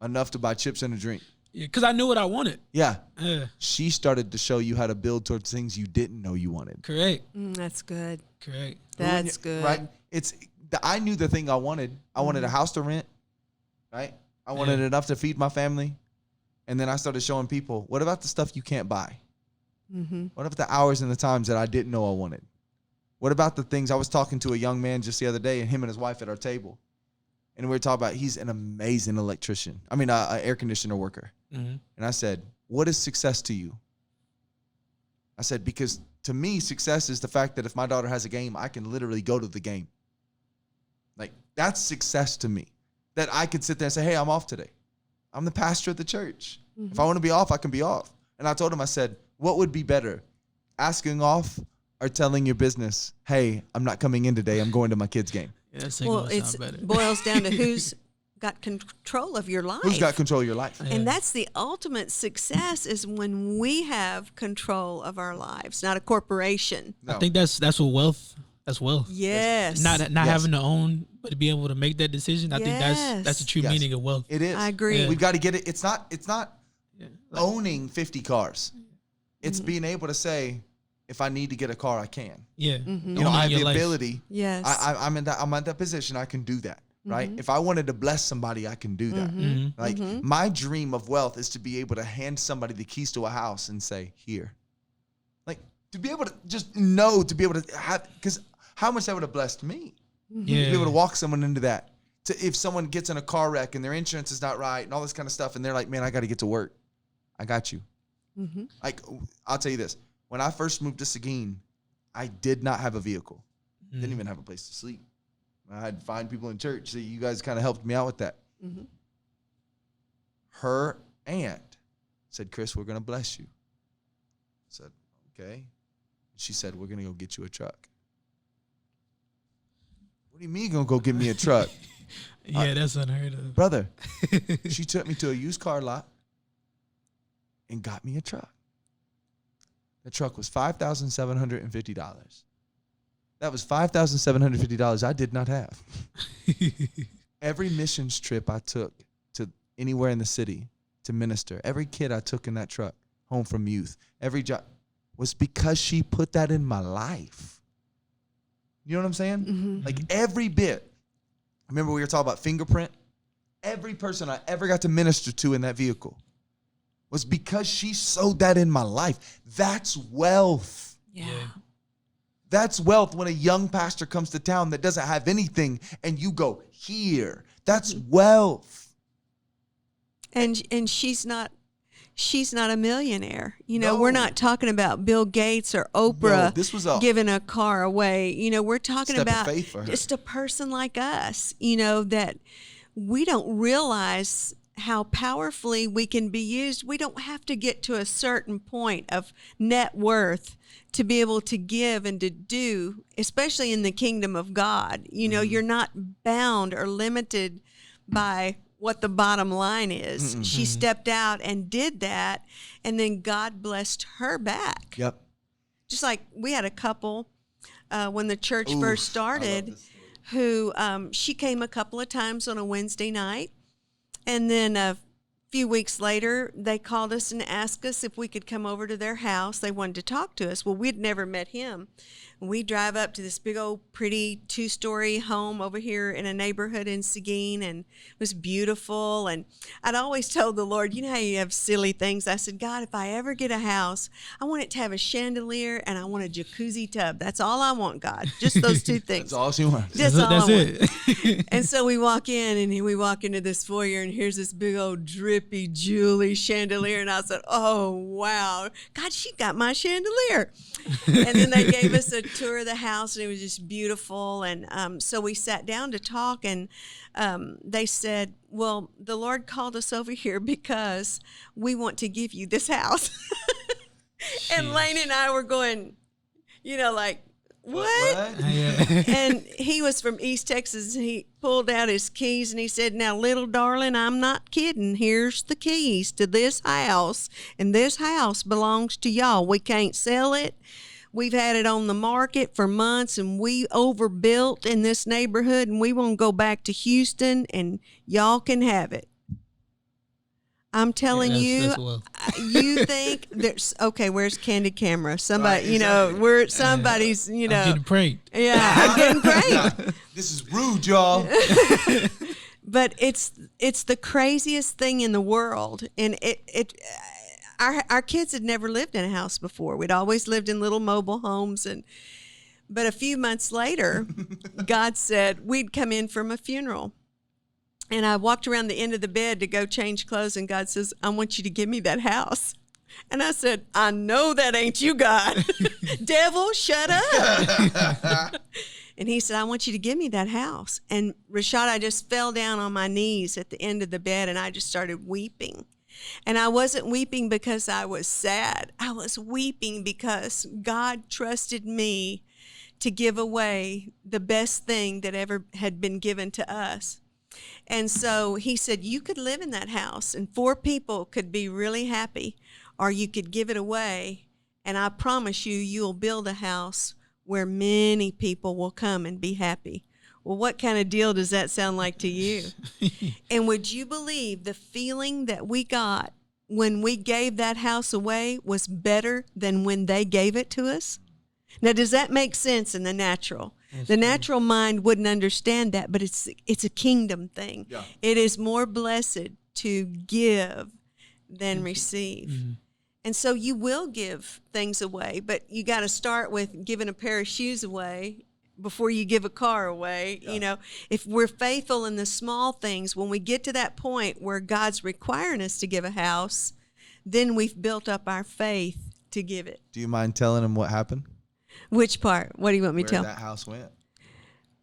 enough to buy chips and a drink. yeah, because I knew what I wanted. Yeah. Yeah, She started to show you how to build towards things you didn't know you wanted. correct. That's good. Correct. That's good. Right? I knew the thing I wanted. I wanted a house to rent, right? I wanted enough to feed my family. And then I started showing people, what about the stuff you can't buy? Mm-hmm. What about the hours and the times that I didn't know I wanted? What about the things? I was talking to a young man just the other day, and him and his wife at our table. And we were talking about, he's an amazing electrician. I mean, an air conditioner worker. Mm-hmm. And I said, what is success to you? I said, because to me, success is the fact that if my daughter has a game, I can literally go to the game. Like, that's success to me. That I could sit there and say, hey, I'm off today. I'm the pastor of the church. Mm-hmm. If I want to be off, I can be off. And I told him, I said, what would be better? Asking off or telling your business, hey, I'm not coming in today. I'm going to my kid's game. Yeah, that's Well, it it better. boils down to who's got control of your life. Who's got control of your life? Yeah. And that's the ultimate success, is when we have control of our lives, not a corporation. No. I think that's what wealth. That's wealth. Yes. Not Yes. having to own, but to be able to make that decision. I think that's the true Yes. meaning of wealth. It is. I agree. Yeah. We've got to get it. It's not Yeah. owning 50 cars. It's being able to say, if I need to get a car, I can. Yeah. Mm-hmm. You know, I have Owning the your life. ability. Yes. I'm at that position. I can do that. Right? If I wanted to bless somebody, I can do that. Mm-hmm. Like, my dream of wealth is to be able to hand somebody the keys to a house and say, here. Like, to be able to just know, to be able to have, because how much that would have blessed me. Yeah. To be able to walk someone into that. If someone gets in a car wreck and their insurance is not right and all this kind of stuff, and they're like, man, I got to get to work. I got you. Mm-hmm. Like, I'll tell you this. When I first moved to Seguin, I did not have a vehicle. Didn't even have a place to sleep. I had to find people in church. So you guys kind of helped me out with that. Mm-hmm. Her aunt said, Chris, we're going to bless you. I said, okay. She said, we're going to go get you a truck. What do you mean going to go get me a truck? Yeah, that's unheard of. Brother, she took me to a used car lot and got me a truck. The truck was $5,750. That was $5,750 I did not have. Every missions trip I took to anywhere in the city to minister, every kid I took in that truck home from youth, every job was because she put that in my life. You know what I'm saying? Mm-hmm. Like, every bit. Remember we were talking about fingerprint? Every person I ever got to minister to in that vehicle was because she sowed that in my life. That's wealth. Yeah. That's wealth when a young pastor comes to town that doesn't have anything and you go, here. That's wealth. And she's not a millionaire. You know, No. we're not talking about Bill Gates or No, Oprah this was a giving a car away. You know, we're talking step of about faith for her. just a person like us, you know, that we don't realize how powerfully we can be used. We don't have to get to a certain point of net worth to be able to give and to do, especially in the kingdom of God. You know, you're not bound or limited by what the bottom line is. She stepped out and did that, and then God blessed her back. Yep. Just like we had a couple when the church Oof, first I love started this story. who she came a couple of times on a Wednesday night, And then a few weeks later, they called us and asked us if we could come over to their house. They wanted to talk to us. Well, we'd never met him. We drive up to this big old pretty 2-story home over here in a neighborhood in Seguin, and it was beautiful. And I'd always told the Lord, you know how you have silly things? I said, God, if I ever get a house, I want it to have a chandelier and I want a jacuzzi tub. That's all I want, God. Just those two things. That's all she wants. That's all That's I it. want. And so we walk in, and we walk into this foyer, and here's this big old drippy, jewelry chandelier. And I said, oh, wow. God, she got my chandelier. And then they gave us a tour of the house, and it was just beautiful. And so we sat down to talk, and they said, well, the Lord called us over here because we want to give you this house. And Lane and I were going, like, what? And he was from East Texas, and he pulled out his keys, and he said, now, little darling, I'm not kidding. Here's the keys to this house, and this house belongs to y'all. We can't sell it. We've had it on the market for months, and we overbuilt in this neighborhood, and we want to go back to Houston, and y'all can have it. I'm telling that's well. you think there's, okay, where's Candid Camera? Somebody, right, somebody's, I'm getting pranked. Yeah, I'm getting pranked. This is rude, y'all. But it's the craziest thing in the world, and our kids had never lived in a house before. We'd always lived in little mobile homes, but a few months later, God said we'd come in from a funeral. And I walked around the end of the bed to go change clothes, and God says, I want you to give me that house. And I said, I know that ain't you, God. Devil, shut up. And he said, I want you to give me that house. And Rashad, I just fell down on my knees at the end of the bed, and I just started weeping. And I wasn't weeping because I was sad. I was weeping because God trusted me to give away the best thing that ever had been given to us. And so he said, you could live in that house, and 4 people could be really happy, or you could give it away. And I promise you, you'll build a house where many people will come and be happy. Well, what kind of deal does that sound like to you? And would you believe the feeling that we got when we gave that house away was better than when they gave it to us? Now, does that make sense in the natural? The natural mind wouldn't understand that, but it's a kingdom thing. Yeah. It is more blessed to give than receive. Mm-hmm. And so you will give things away, but you got to start with giving a pair of shoes away before you give a car away. Yeah. If we're faithful in the small things, when we get to that point where God's requiring us to give a house, then we've built up our faith to give it. Do you mind telling them what happened? Which part? What do you want me to tell? Where that house went.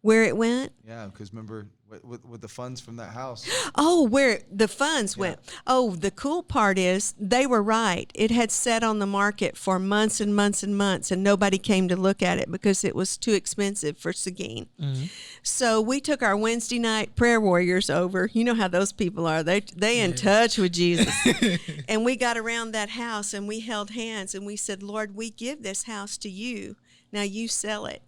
Where it went? Yeah, because remember, with the funds from that house. Oh, where the funds went. Oh, the cool part is they were right. It had sat on the market for months and months and months, and nobody came to look at it because it was too expensive for Seguin. Mm-hmm. So we took our Wednesday night prayer warriors over. You know how those people are. They in touch with Jesus. And we got around that house, and we held hands, and we said, Lord, we give this house to you. Now you sell it.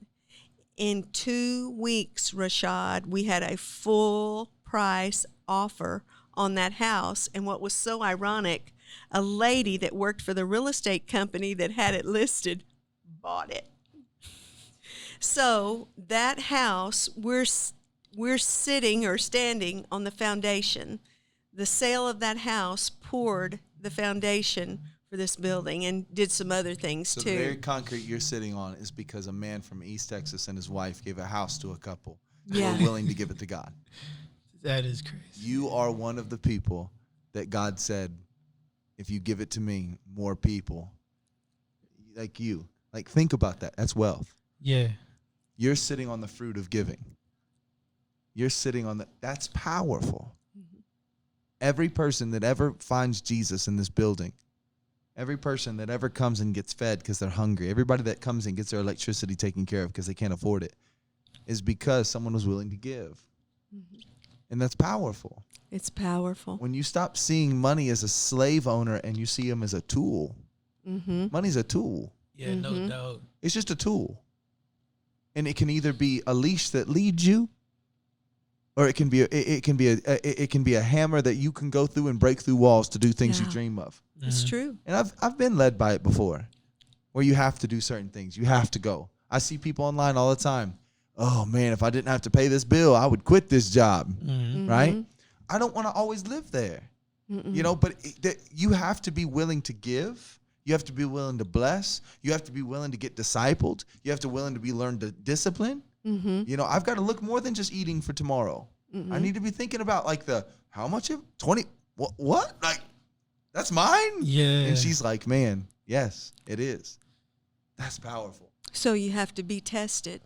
In 2 weeks, Rashad, we had a full price offer on that house. And what was so ironic, a lady that worked for the real estate company that had it listed bought it. So that house, we're sitting or standing on the foundation. The sale of that house poured the foundation for this building and did some other things too. The very concrete you're sitting on is because a man from East Texas and his wife gave a house to a couple who were willing to give it to God. That is crazy. You are one of the people that God said, if you give it to me, more people like you. Like, think about that. That's wealth. Yeah. You're sitting on the fruit of giving. You're sitting on that's powerful. Mm-hmm. Every person that ever finds Jesus in this building, every person that ever comes and gets fed because they're hungry, everybody that comes and gets their electricity taken care of because they can't afford it, is because someone was willing to give. Mm-hmm. And that's powerful. It's powerful. When you stop seeing money as a slave owner and you see him as a tool, money's a tool. Yeah, no doubt. It's just a tool. And it can either be a leash that leads you, or it can be a hammer that you can go through and break through walls to do things you Yeah. dream of. It's true. And I've been led by it before, where you have to do certain things. You have to go. I see people online all the time. Oh man, if I didn't have to pay this bill, I would quit this job. Right? I don't want to always live there. You know, but you have to be willing to give. You have to be willing to bless. You have to be willing to get discipled. You have to willing to be learned to discipline. You know, I've got to look more than just eating for tomorrow. I need to be thinking about like how much of 20, what? Like, that's mine? Yeah. And she's like, man, yes, it is. That's powerful. So you have to be tested.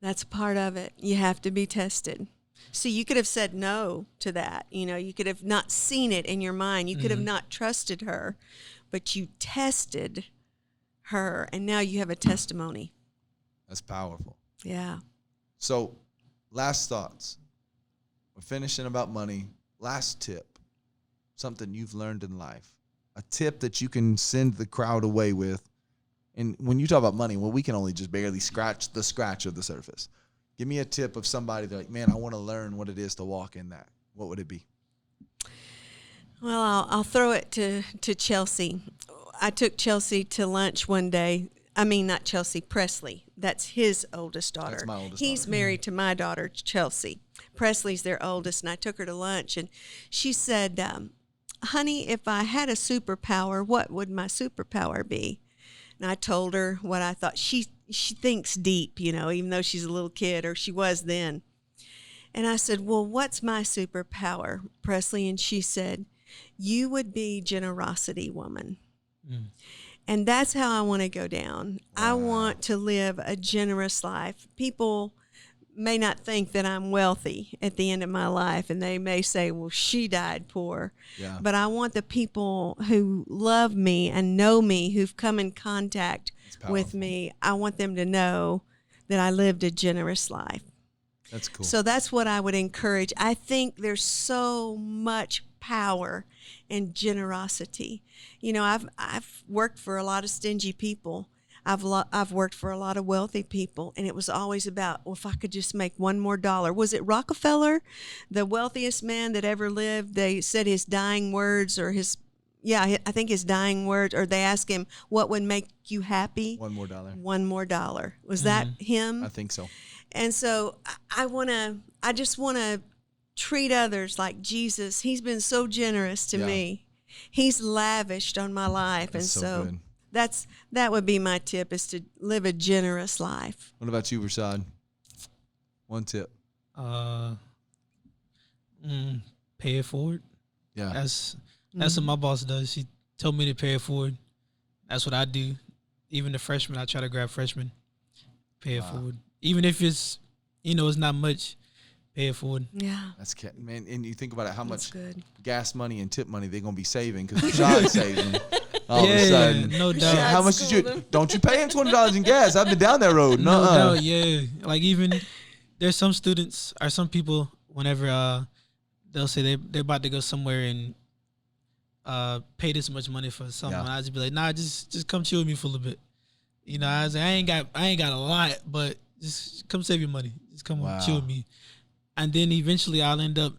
That's part of it. You have to be tested. So you could have said no to that. You know, you could have not seen it in your mind. You could have not trusted her, but you tested her, and now you have a testimony. That's powerful. Yeah. So, last thoughts. We're finishing about money. Last tip. Something you've learned in life. A tip that you can send the crowd away with. And when you talk about money, well, we can only just barely scratch of the surface. Give me a tip of somebody that's like, man, I want to learn what it is to walk in that. What would it be? Well, I'll throw it to Chelsea. I took Chelsea to lunch one day. I mean, not Chelsea, Presley. That's his oldest daughter. That's my oldest He's daughter. married to my daughter, Chelsea. Presley's their oldest, and I took her to lunch, and she said, honey, if I had a superpower, what would my superpower be? And I told her what I thought. She thinks deep, you know, even though she's a little kid, or she was then. And I said, well, what's my superpower, Presley? And she said, you would be generosity woman. And that's how I want to go down. Wow. I want to live a generous life. People may not think that I'm wealthy at the end of my life, and they may say, well, she died poor. Yeah. But I want the people who love me and know me, who've come in contact with me, I want them to know that I lived a generous life. That's cool. So that's what I would encourage. I think there's so much power in generosity. You know, I've worked for a lot of stingy people. I've worked for a lot of wealthy people, and it was always about, well, if I could just make one more dollar. Was it Rockefeller, the wealthiest man that ever lived? They said his dying words, or I think his dying words, or they asked him, what would make you happy? One more dollar. One more dollar. Was that him? I think so. And so I just want to treat others like Jesus. He's been so generous to me. He's lavished on my life. That's and so good. that would be my tip, is to live a generous life. What about you, Rashad? One tip. Pay it forward. Yeah. That's what my boss does. She told me to pay it forward. That's what I do. Even the freshmen, I try to grab freshmen. Pay it forward. Even if it's, it's not much, pay it forward. Yeah. That's man. And you think about it, how much good. gas money and tip money they're going to be saving because Rashad's saving. All of a sudden. No doubt. How much don't you pay him $20 in gas? I've been down that road. No doubt, yeah. Like, even there's some students or some people, whenever they'll say they're about to go somewhere and pay this much money for something, and I just be like, nah, just come chill with me for a little bit. I was like, I ain't got a lot, but just come save your money. Just come chill with me. And then eventually I'll end up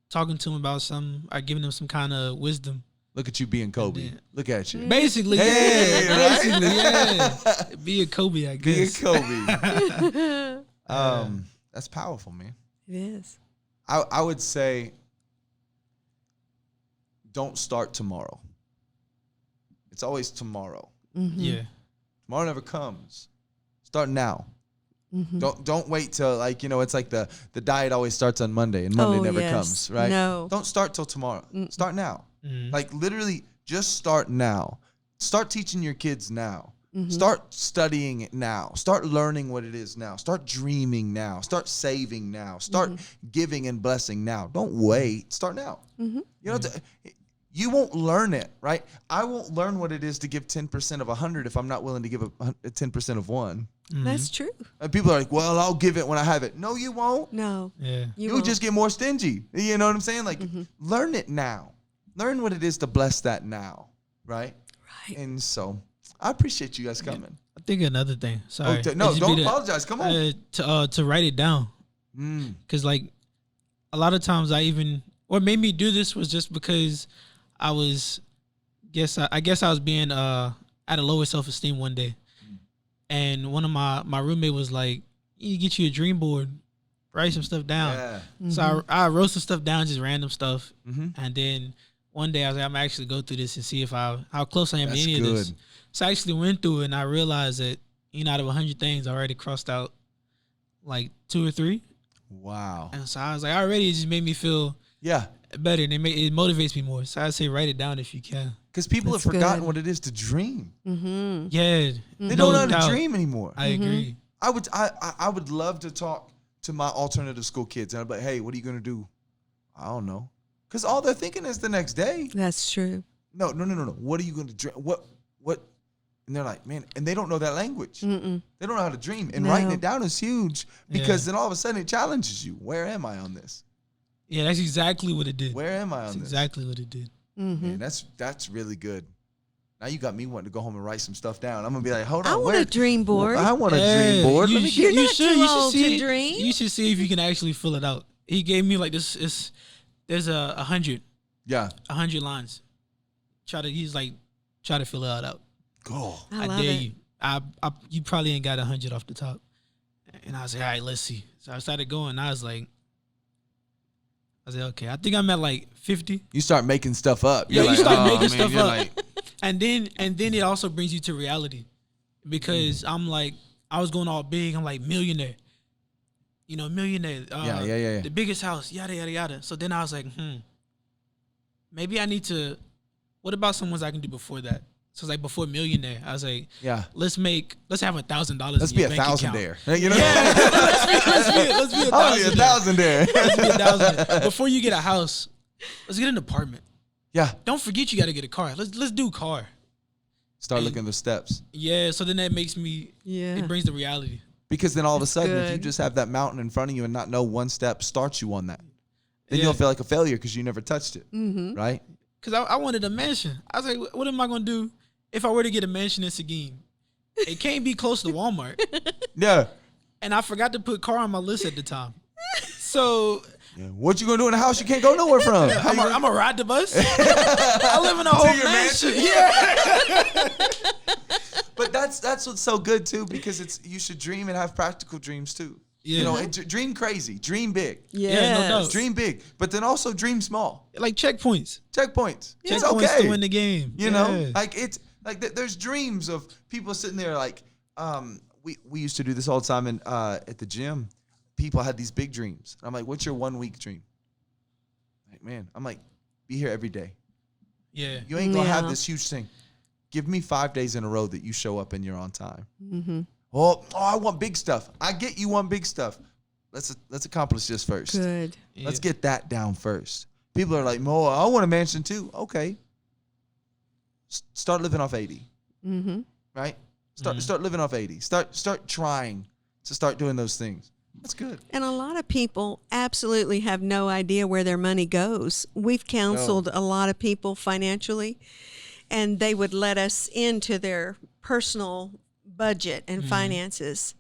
talking to him about something or giving them some kind of wisdom. Look at you being Kobe. Look at you. Basically, hey, yeah. Right? Basically, yeah. Be a Kobe, I guess. Be a Kobe. That's powerful, man. It is. I would say don't start tomorrow. It's always tomorrow. Mm-hmm. Yeah. Tomorrow never comes. Start now. Mm-hmm. Don't wait till it's like the diet always starts on Monday and Monday never comes, right? No. Don't start till tomorrow. Start now. Mm-hmm. Like literally just start now. Start teaching your kids now. Mm-hmm. Start studying it now. Start learning what it is now. Start dreaming now. Start saving now. Start giving and blessing now. Don't wait. Start now. Mm-hmm. You won't learn it, right? I won't learn what it is to give 10% of 100 if I'm not willing to give a 10% of one. Mm-hmm. That's true. And people are like, well, I'll give it when I have it. No, you won't. No. Yeah. You'll just get more stingy. You know what I'm saying? Like, learn it now. Learn what it is to bless that now, right? Right. And so I appreciate you guys coming. I think another thing. Sorry. No, don't apologize. Come on. To write it down. Because like a lot of times what made me do this was just because I guess I was being at a lower self-esteem one day. And one of my roommate was like, you get you a dream board, write some stuff down. Yeah. So I wrote some stuff down, just random stuff. And then one day I was like, I'm actually go through this and see how close I am to any of this. So I actually went through it and I realized that, out of 100 things, I already crossed out like 2 or 3. Wow. And so I was like, already it just made me feel better. And it motivates me more. So I'd say write it down if you can. Because people have forgotten what it is to dream. Yeah. They don't know how to dream anymore. I agree. I would love to talk to my alternative school kids. And I'd be like, hey, what are you going to do? I don't know. Because all they're thinking is the next day. That's true. No. What are you going to dream? What? And they're like, man, and they don't know that language. They don't know how to dream. And writing it down is huge because then all of a sudden it challenges you. Where am I on this? Yeah, that's exactly what it did. Where am I on that's this? Exactly what it did. Man, that's really good. Now you got me wanting to go home and write some stuff down. I'm gonna be like, hold on, I want a dream board. I want a dream board. You should see dream. You should see if you can actually fill it out. He gave me like this. There's 100. Yeah. 100 lines. Try to fill it out. Go. I dare it. you. You probably ain't got 100 off the top. And I was like, all right, let's see. So I started going. I was like, okay, I think I'm at like 50. You start making stuff up. Yeah, you start making stuff up. Like, and then it also brings you to reality. Because I'm like, I was going all big. I'm like, millionaire. Millionaire. Yeah. The biggest house, yada, yada, yada. So then I was like, maybe I need to, what about some ones I can do before that? So it's like before millionaire, I was like, let's have $1,000. Let's be $1,000-aire. You know? Yeah, let's be $1,000-aire. Let's be $1,000-aire. Before you get a house, let's get an apartment. Yeah. Don't forget you got to get a car. Let's do car. Start looking at the steps. Yeah. So then that makes me. Yeah. It brings the reality. Because then all of a sudden, if you just have that mountain in front of you and not know one step starts you on that, then you'll feel like a failure because you never touched it. Right? Because I wanted a mansion. I was like, what am I going to do if I were to get a mansion in Seguin? It can't be close to Walmart. Yeah. And I forgot to put car on my list at the time. So. Yeah. What you going to do in a house you can't go nowhere from? I'm going to ride the bus. I live in a whole mansion. Yeah. But that's what's so good, too, because you should dream and have practical dreams, too. Yeah. Dream crazy, dream big. Yeah, no doubt. Dream big, but then also dream small. Like checkpoints. Checkpoints. Yeah. It's Checkpoints okay to win the game. You know, like it's like there's dreams of people sitting there like we used to do this all the time at the gym. People had these big dreams. I'm like, what's your 1 week dream? Like, man, I'm like, be here every day. Yeah. You ain't gonna have this huge thing. Give me 5 days in a row that you show up and you're on time. Oh, I want big stuff. I get you want big stuff. Let's accomplish this first. Good. Let's get that down first. People are like, Mo, I want a mansion too. Okay. Start living off 80. Right? Start living off 80. Start trying to start doing those things. That's good. And a lot of people absolutely have no idea where their money goes. We've counseled a lot of people financially, and they would let us into their personal budget and finances.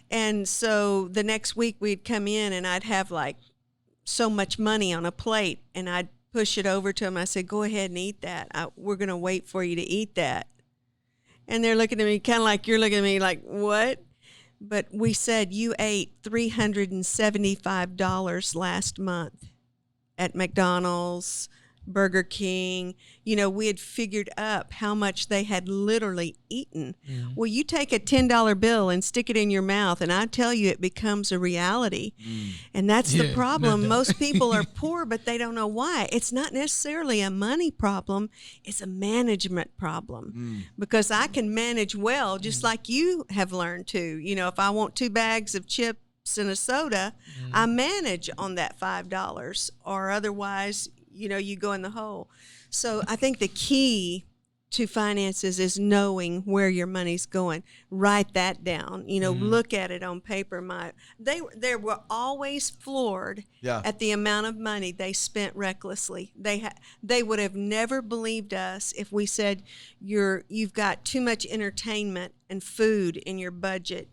And so the next week we'd come in and I'd have like so much money on a plate and I'd push it over to them. I said, go ahead and eat that. We're going to wait for you to eat that. And they're looking at me kind of like you're looking at me like, what? But we said you ate $375 last month at McDonald's, Burger King. We had figured up how much they had literally eaten. Well, you take a $10 bill and stick it in your mouth, and I tell you, it becomes a reality. And that's the problem. Most people are poor, but they don't know why. It's not necessarily a money problem. It's a management problem. Because I can manage well, just like you have learned to. If I want 2 bags of chips and a soda, I manage on that $5, or otherwise you go in the hole. So I think the key to finances is knowing where your money's going. Write that down. Look at it on paper. They were always floored at the amount of money they spent recklessly. They would have never believed us if we said you've got too much entertainment and food in your budget.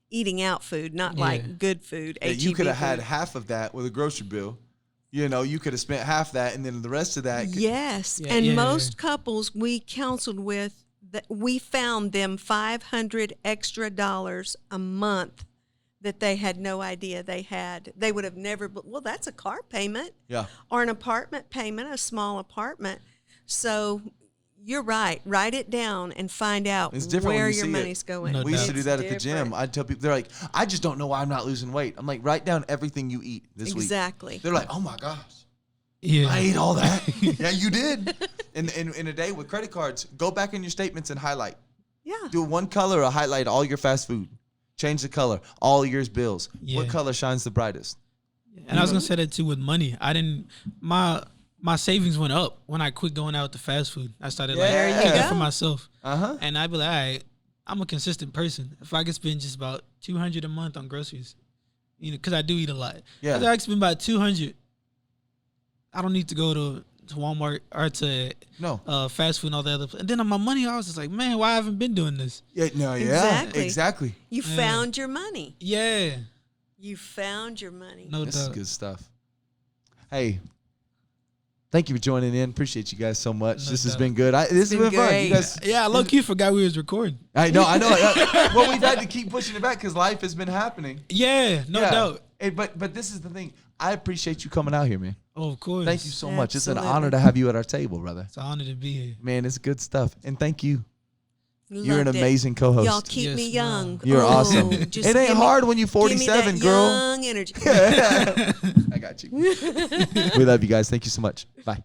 eating out food, not Yeah. like good food. Yeah, you HEB could have had food. half of that with a grocery bill. You know, you could have spent half that, and then the rest of that. Yes, Yeah, and yeah, most couples we counseled with, that we found them $500 extra a month that they had no idea they had. They would have never. Well, that's a car payment. Yeah. Or an apartment payment, a small apartment. So you're right. Write it down and find out It's different when where you your see it. money's going. No We used to doubt. do that at the It's gym. different. I'd tell people, they're like, I just don't know why I'm not losing weight. I'm like, write down everything you eat this week. Exactly. They're like, oh my gosh, Yeah. I ate all that. Yeah, you did. In a day with credit cards, go back in your statements and highlight. Yeah. Do one color or highlight all your fast food. Change the color. All your bills. Yeah. What color shines the brightest? And I was gonna say that too with money. I didn't my savings went up when I quit going out with the fast food. I started like There you cooking go. for myself. Uh-huh. And I'd be like, all right, I'm a consistent person. If I could spend just about $200 a month on groceries, you know, because I do eat a lot. Yeah. If I could spend about $200, I don't need to go to Walmart or to No. fast food and all the other. And then on my money, I was just like, man, why I haven't been doing this? Yeah, no, yeah. Exactly. Exactly. You Yeah. found your money. Yeah, You found your money. no This is doubt. good stuff. Hey, thank you for joining in. Appreciate you guys so much. No This has doubt. been good. This has been been fun. great. You guys, Yeah, I low key forgot we was recording. I know. Well, we've had to keep pushing it back because life has been happening. Yeah, no Yeah. doubt. Hey, but this is the thing. I appreciate you coming out here, man. Oh, of course. Thank you so much. It's an Absolutely. honor to have you at our table, brother. It's an honor to be here. Man, it's good stuff. And thank you. You're an Loved it. amazing co-host. Y'all keep Yes, me ma'am. young. You're Oh, awesome. just It ain't give me- hard when you're give me 47, that girl. Young energy. I got you. We love you guys. Thank you so much. Bye.